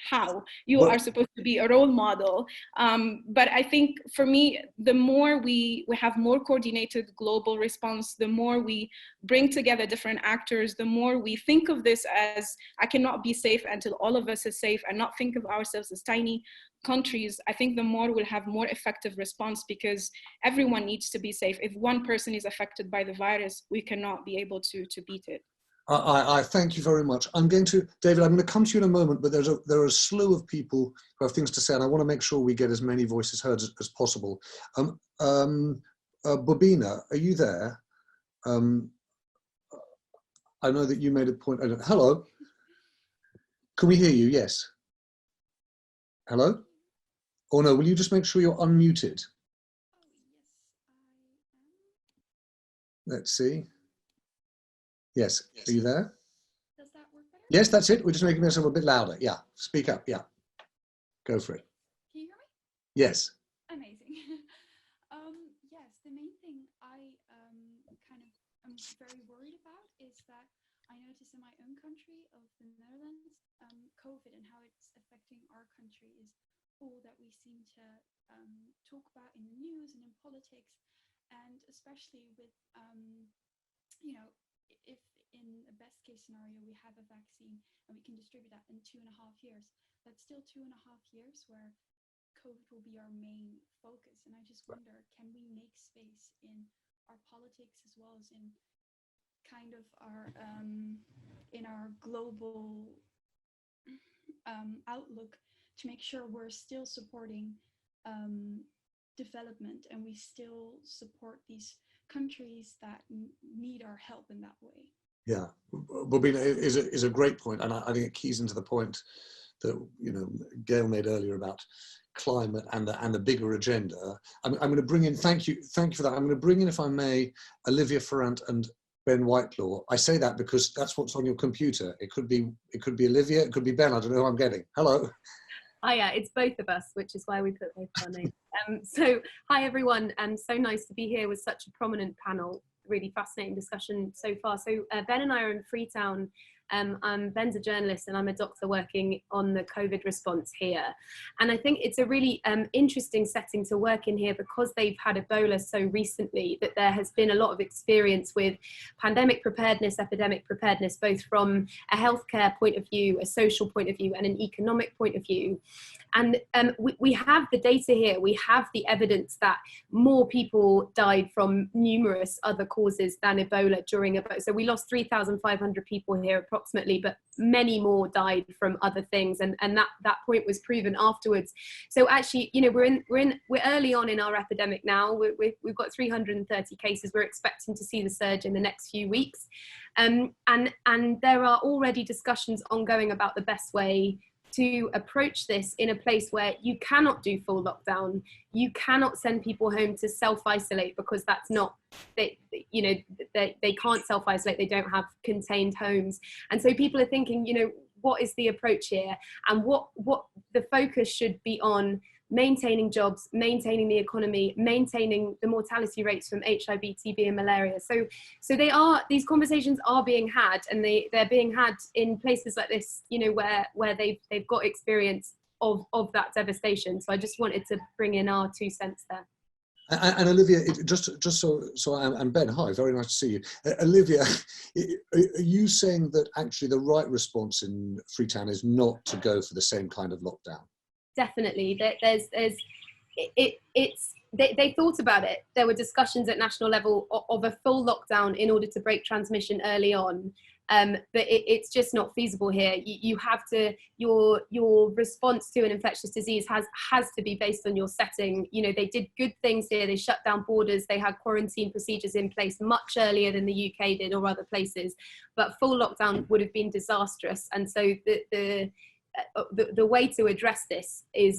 S2: how you are supposed to be a role model. But I think for me, the more we have more coordinated global response, the more we bring together different actors, the more we think of this as, I cannot be safe until all of us are safe, and not think of ourselves as tiny countries, I think the more we'll have more effective response, because everyone needs to be safe. If one person is affected by the virus, we cannot be able to beat it.
S1: I thank you very much. David, I'm going to come to you in a moment, but there are a slew of people who have things to say, and I want to make sure we get as many voices heard as possible. Bobina, are you there? I know that you made a point. Hello? Can we hear you? Yes. Hello? Oh no, will you just make sure you're unmuted? Let's see. Yes, are you there?
S8: Does that work better?
S1: Yes, that's it. We're just making this a bit louder. Yeah, speak up. Yeah, go for it.
S8: Can you hear me?
S1: Yes.
S8: Amazing. Yes, the main thing I'm very worried notice in my own country of the Netherlands, COVID and how it's affecting our country is all that we seem to talk about in the news and in politics, and especially with, you know, if in a best case scenario we have a vaccine and we can distribute that in 2.5 years, that's still 2.5 years where COVID will be our main focus. And I just wonder, can we make space in our politics as well as in kind of our in our global outlook to make sure we're still supporting development and we still support these countries that need our help in that way.
S1: Yeah, Bobina is a great point, and I think it keys into the point that, you know, Gayle made earlier about climate and the bigger agenda. I'm going to bring in, thank you for that. I'm going to bring in, if I may, Olivia Ferrant and Ben Whitelaw. I say that because that's what's on your computer. It could be Olivia, it could be Ben. I don't know who I'm getting. Hello.
S9: Yeah, it's both of us, which is why we put both our names. So hi everyone, so nice to be here with such a prominent panel. Really fascinating discussion so far. So Ben and I are in Freetown. Ben's a journalist and I'm a doctor working on the COVID response here. And I think it's a really interesting setting to work in here because they've had Ebola so recently that there has been a lot of experience with pandemic preparedness, epidemic preparedness, both from a healthcare point of view, a social point of view, and an economic point of view. And we have the data here, we have the evidence that more people died from numerous other causes than Ebola during Ebola. So we lost 3,500 people here approximately, but many more died from other things. And that point was proven afterwards. So actually, you know, we're early on in our epidemic now. We've got 330 cases. We're expecting to see the surge in the next few weeks. And there are already discussions ongoing about the best way to approach this in a place where you cannot do full lockdown, you cannot send people home to self-isolate because that's not, they can't self-isolate, they don't have contained homes. And so people are thinking, you know, what is the approach here? And what the focus should be on maintaining jobs, maintaining the economy, maintaining the mortality rates from HIV, TB and malaria. So these conversations are being had, and they're being had in places like this, you know, where they've got experience of that devastation. So I just wanted to bring in our 2 cents there.
S1: And Olivia, just so and Ben, hi, very nice to see you. Olivia, are you saying that actually the right response in Freetown is not to go for the same kind of lockdown?
S9: Definitely, they thought about it. There were discussions at national level of a full lockdown in order to break transmission early on, but it's just not feasible here. You have to, your response to an infectious disease has to be based on your setting. You know, they did good things here. They shut down borders. They had quarantine procedures in place much earlier than the UK did or other places, but full lockdown would have been disastrous. And so the way to address this you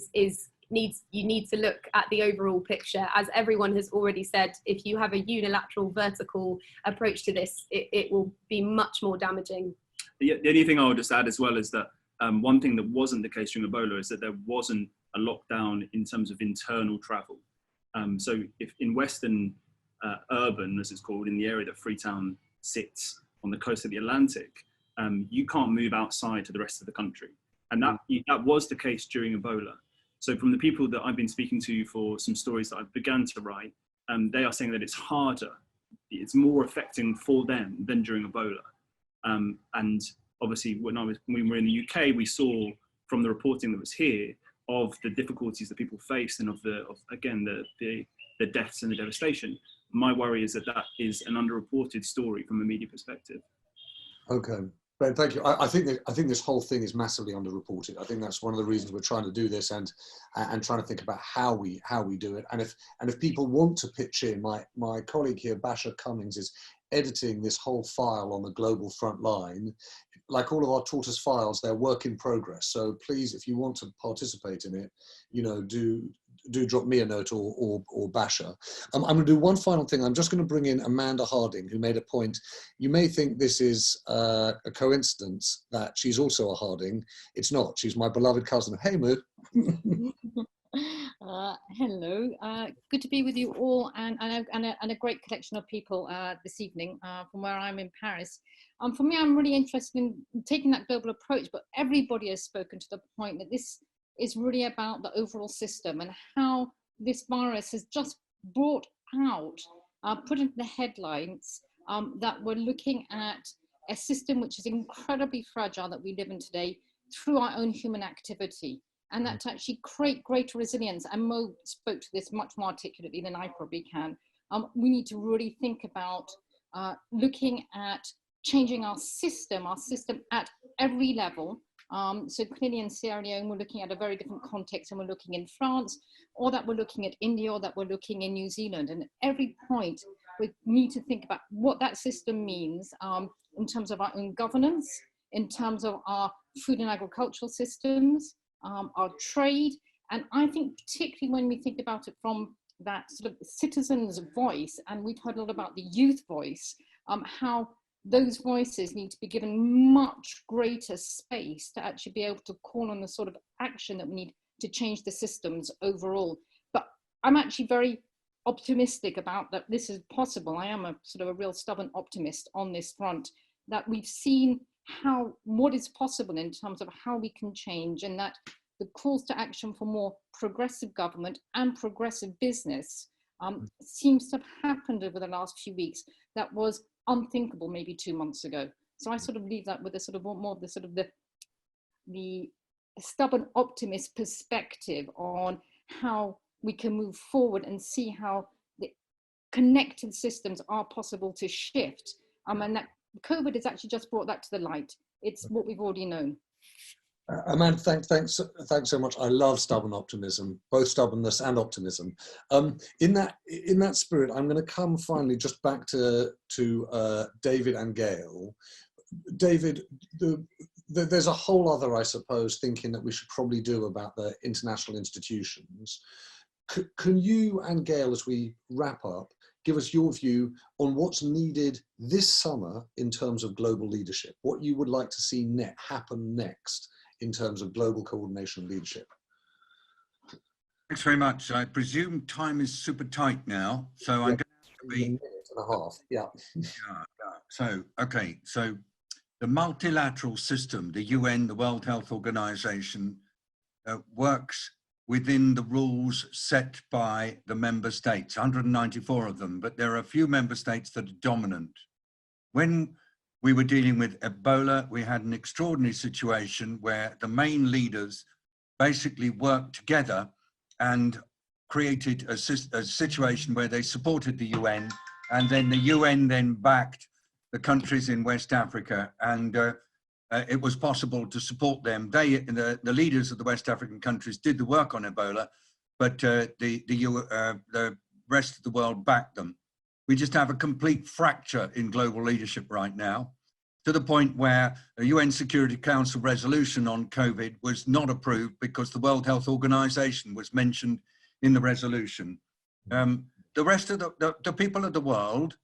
S9: need to look at the overall picture. As everyone has already said, if you have a unilateral vertical approach to this, it will be much more damaging.
S10: The only thing I would just add as well is that one thing that wasn't the case during Ebola is that there wasn't a lockdown in terms of internal travel. So if in Western urban, as it's called, in the area that Freetown sits on the coast of the Atlantic, you can't move outside to the rest of the country. And that was the case during Ebola. So from the people that I've been speaking to for some stories that I've begun to write, they are saying that it's harder, it's more affecting for them than during Ebola. And obviously when we were in the UK, we saw from the reporting that was here of the difficulties that people faced and of the deaths and the devastation. My worry is that is an underreported story from a media perspective.
S1: Okay. Ben, thank you. I think this whole thing is massively underreported. I think that's one of the reasons we're trying to do this and trying to think about how we do it. And if people want to pitch in, my colleague here, Basha Cummings, is editing this whole file on the global front line. Like all of our Tortoise files, they're work in progress. So please, if you want to participate in it, you know, do drop me a note or Basha. I'm going to do one final thing. I'm just going to bring in Amanda Harding, who made a point. You may think this is a coincidence that she's also a Harding. It's not. She's my beloved cousin. Hey, Moo.
S11: Hello, good to be with you all, and a great collection of people this evening from where I'm in Paris. For me, I'm really interested in taking that global approach, but everybody has spoken to the point that this is really about the overall system and how this virus has just brought out, put into the headlines that we're looking at a system which is incredibly fragile that we live in today through our own human activity. And that to actually create greater resilience, and Mo spoke to this much more articulately than I probably can, we need to really think about looking at changing our system at every level. So clearly in Sierra Leone, we're looking at a very different context, and we're looking in France, or that we're looking at India, or that we're looking in New Zealand. And at every point, we need to think about what that system means in terms of our own governance, in terms of our food and agricultural systems, our trade. And I think particularly when we think about it from that sort of citizen's voice, and we've heard a lot about the youth voice, how those voices need to be given much greater space to actually be able to call on the sort of action that we need to change the systems overall. But I'm actually very optimistic about that this is possible. I am a sort of a real stubborn optimist on this front, that we've seen what is possible in terms of how we can change, and that the calls to action for more progressive government and progressive business seems to have happened over the last few weeks that was unthinkable maybe 2 months ago. So I sort of leave that with a sort of more of the sort of the stubborn optimist perspective on how we can move forward and see how the connected systems are possible to shift. And that COVID has actually just brought that to the light. It's what we've already known.
S1: Amanda, thanks so much. I love stubborn optimism, both stubbornness and optimism. In that spirit, I'm going to come finally just back to David and Gayle. David, there's a whole other, I suppose, thinking that we should probably do about the international institutions. Can you and Gayle, as we wrap up, give us your view on what's needed this summer in terms of global leadership, what you would like to see happen next in terms of global coordination and leadership?
S3: Thanks very much. I presume time is super tight now, so I'm going to have to be...
S1: A minute and a half, yeah.
S3: So, okay, so the multilateral system, the UN, the World Health Organization, works within the rules set by the member states, 194 of them, but there are a few member states that are dominant. When we were dealing with Ebola, we had an extraordinary situation where the main leaders basically worked together and created a situation where they supported the UN, and then the UN then backed the countries in West Africa, and it was possible to support them. The leaders of the West African countries did the work on Ebola, but the rest of the world backed them. We just have a complete fracture in global leadership right now, to the point where a UN Security Council resolution on COVID was not approved because the World Health Organization was mentioned in the resolution. The rest of the people of the world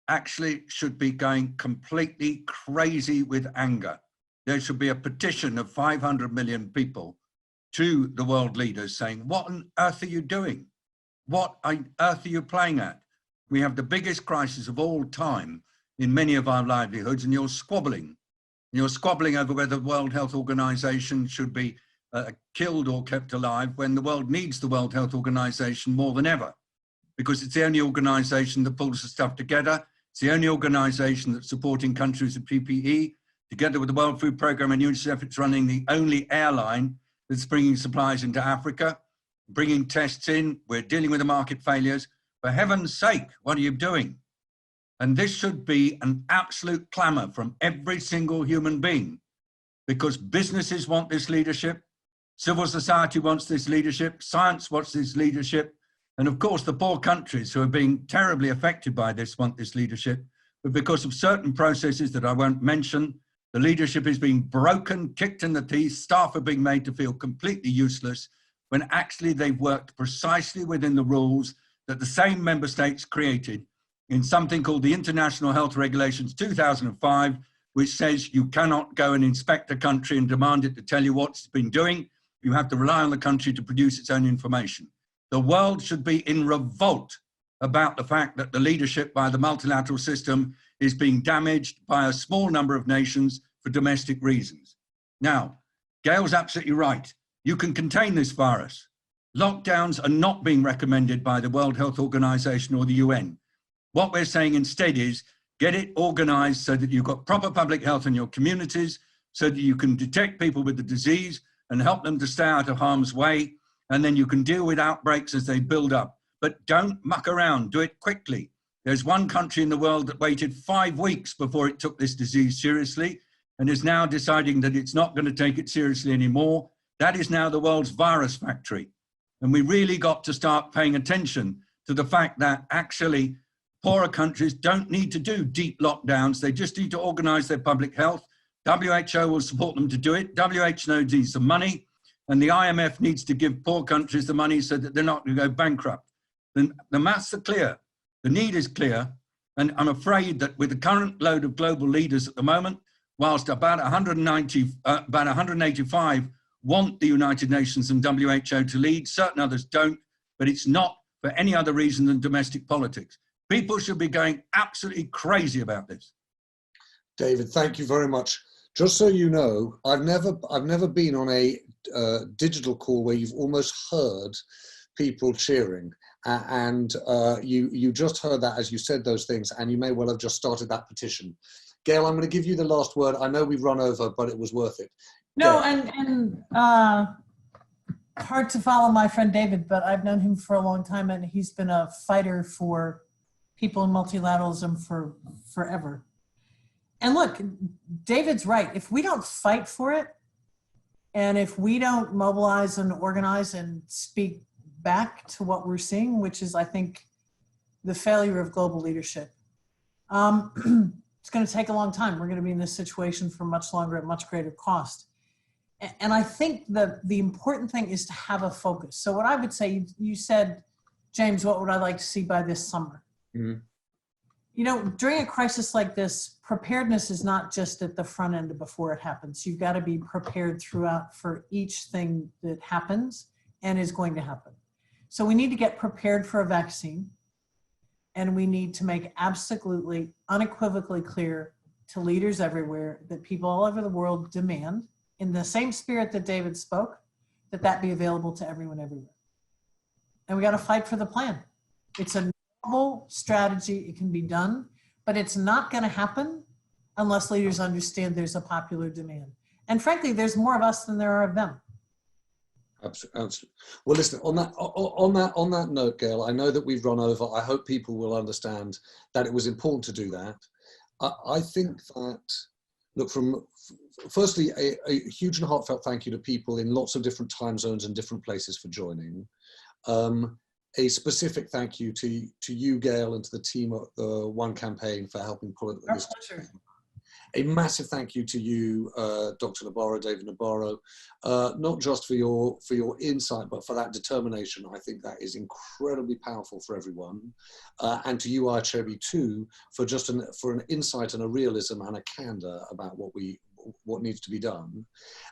S3: actually should be going completely crazy with anger. There should be a petition of 500 million people to the world leaders saying, what on earth are you doing? What on earth are you playing at? We have the biggest crisis of all time in many of our livelihoods, and you're squabbling. You're squabbling over whether the World Health Organization should be killed or kept alive, when the world needs the World Health Organization more than ever, because it's the only organization that pulls the stuff together. It's the only organization that's supporting countries with PPE. Together with the World Food Programme and UNICEF, it's running the only airline that's bringing supplies into Africa, bringing tests in. We're dealing with the market failures. For heaven's sake, what are you doing? And this should be an absolute clamor from every single human being, because businesses want this leadership, civil society wants this leadership, science wants this leadership, and of course the poor countries who are being terribly affected by this want this leadership. But because of certain processes that I won't mention, the leadership is being broken, kicked in the teeth, staff are being made to feel completely useless, when actually they've worked precisely within the rules that the same member states created in something called the International Health Regulations 2005, which says you cannot go and inspect a country and demand it to tell you what it's been doing. You have to rely on the country to produce its own information. The world should be in revolt about the fact that the leadership by the multilateral system is being damaged by a small number of nations for domestic reasons. Now, Gayle's absolutely right. You can contain this virus. Lockdowns are not being recommended by the World Health Organization or the UN. What we're saying instead is get it organized so that you've got proper public health in your communities, so that you can detect people with the disease and help them to stay out of harm's way, and then you can deal with outbreaks as they build up. But don't muck around, do it quickly. There's one country in the world that waited 5 weeks before it took this disease seriously and is now deciding that it's not going to take it seriously anymore. That is now the world's virus factory. And we really got to start paying attention to the fact that actually poorer countries don't need to do deep lockdowns. They just need to organize their public health. WHO will support them to do it. WHO needs the money, and the IMF needs to give poor countries the money so that they're not going to go bankrupt. The maths are clear, the need is clear, and I'm afraid that with the current load of global leaders at the moment, whilst about 185 want the United Nations and WHO to lead, certain others don't, but it's not for any other reason than domestic politics. People should be going absolutely crazy about this.
S1: David, thank you very much. Just so you know, I've never been on a digital call where you've almost heard people cheering, and you just heard that as you said those things, and you may well have just started that petition. Gayle, I'm going to give you the last word. I know we've run over, but it was worth it.
S5: No, and hard to follow my friend David, but I've known him for a long time, and he's been a fighter for people in multilateralism for forever. And look, David's right. If we don't fight for it, and if we don't mobilize and organize and speak back to what we're seeing, which is, I think, the failure of global leadership, it's going to take a long time. We're going to be in this situation for much longer at much greater cost. And I think the important thing is to have a focus. So what I would say, you said, James, what would I like to see by this summer? Mm-hmm. You know, during a crisis like this, preparedness is not just at the front end before it happens. You've got to be prepared throughout for each thing that happens and is going to happen. So we need to get prepared for a vaccine, and we need to make absolutely unequivocally clear to leaders everywhere that people all over the world demand, in the same spirit that David spoke, that that be available to everyone everywhere. And we got to fight for the plan. It's a novel strategy. It can be done, but it's not going to happen unless leaders understand there's a popular demand. And frankly, there's more of us than there are of them.
S1: Absolutely. Well, listen, on that note, Gayle, I know that we've run over. I hope people will understand that it was important to do that. I think that, look, firstly, a huge and heartfelt thank you to people in lots of different time zones and different places for joining. A specific thank you to you, Gayle, and to the team at the ONE campaign for helping pull this together. A massive thank you to you, Dr. Nabarro, David Nabarro, not just for your insight, but for that determination. I think that is incredibly powerful for everyone. And to you, Achebi, too, for just for an insight and a realism and a candor about what needs to be done.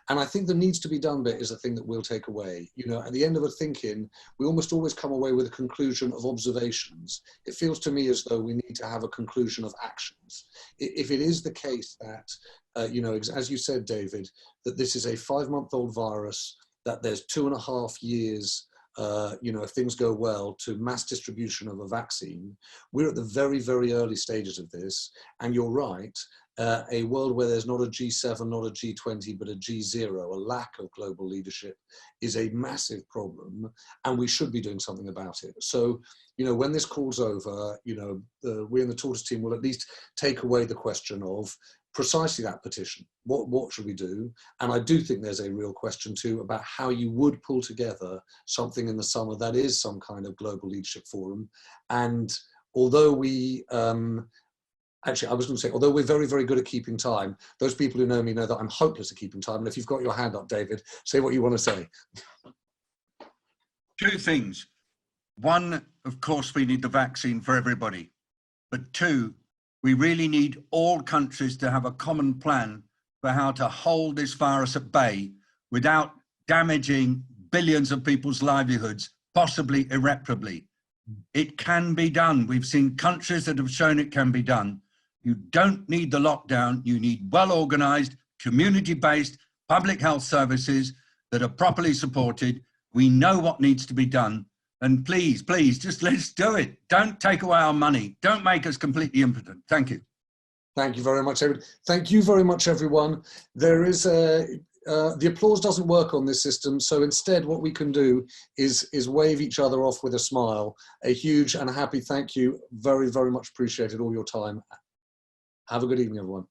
S1: And I think the needs to be done bit is a thing that we'll take away. You know, at the end of a ThinkIn, we almost always come away with a conclusion of observations. It feels to me as though we need to have a conclusion of actions. If it is the case that, you know, as you said, David, that this is a 5-month-old virus, that there's 2.5 years, you know, if things go well, to mass distribution of a vaccine, we're at the very, very early stages of this. And you're right, a world where there's not a G7, not a G20, but a G0, a lack of global leadership, is a massive problem, and we should be doing something about it. So, you know, when this call's over, you know, we in the Tortoise team will at least take away the question of precisely that petition. What should we do? And I do think there's a real question too about how you would pull together something in the summer that is some kind of global leadership forum. And although we, actually, I was going to say, although we're very, very good at keeping time, those people who know me know that I'm hopeless at keeping time. And if you've got your hand up, David, say what you want to say.
S3: 2 things. 1, of course, we need the vaccine for everybody. But 2, we really need all countries to have a common plan for how to hold this virus at bay without damaging billions of people's livelihoods, possibly irreparably. It can be done. We've seen countries that have shown it can be done. You don't need the lockdown. You need well-organized, community-based public health services that are properly supported. We know what needs to be done. And please, please, just let's do it. Don't take away our money. Don't make us completely impotent. Thank you.
S1: Thank you very much, David. Thank you very much, everyone. There is the applause doesn't work on this system, so instead what we can do is wave each other off with a smile. A huge and happy thank you. Very, very much appreciated all your time. Have a good evening, everyone.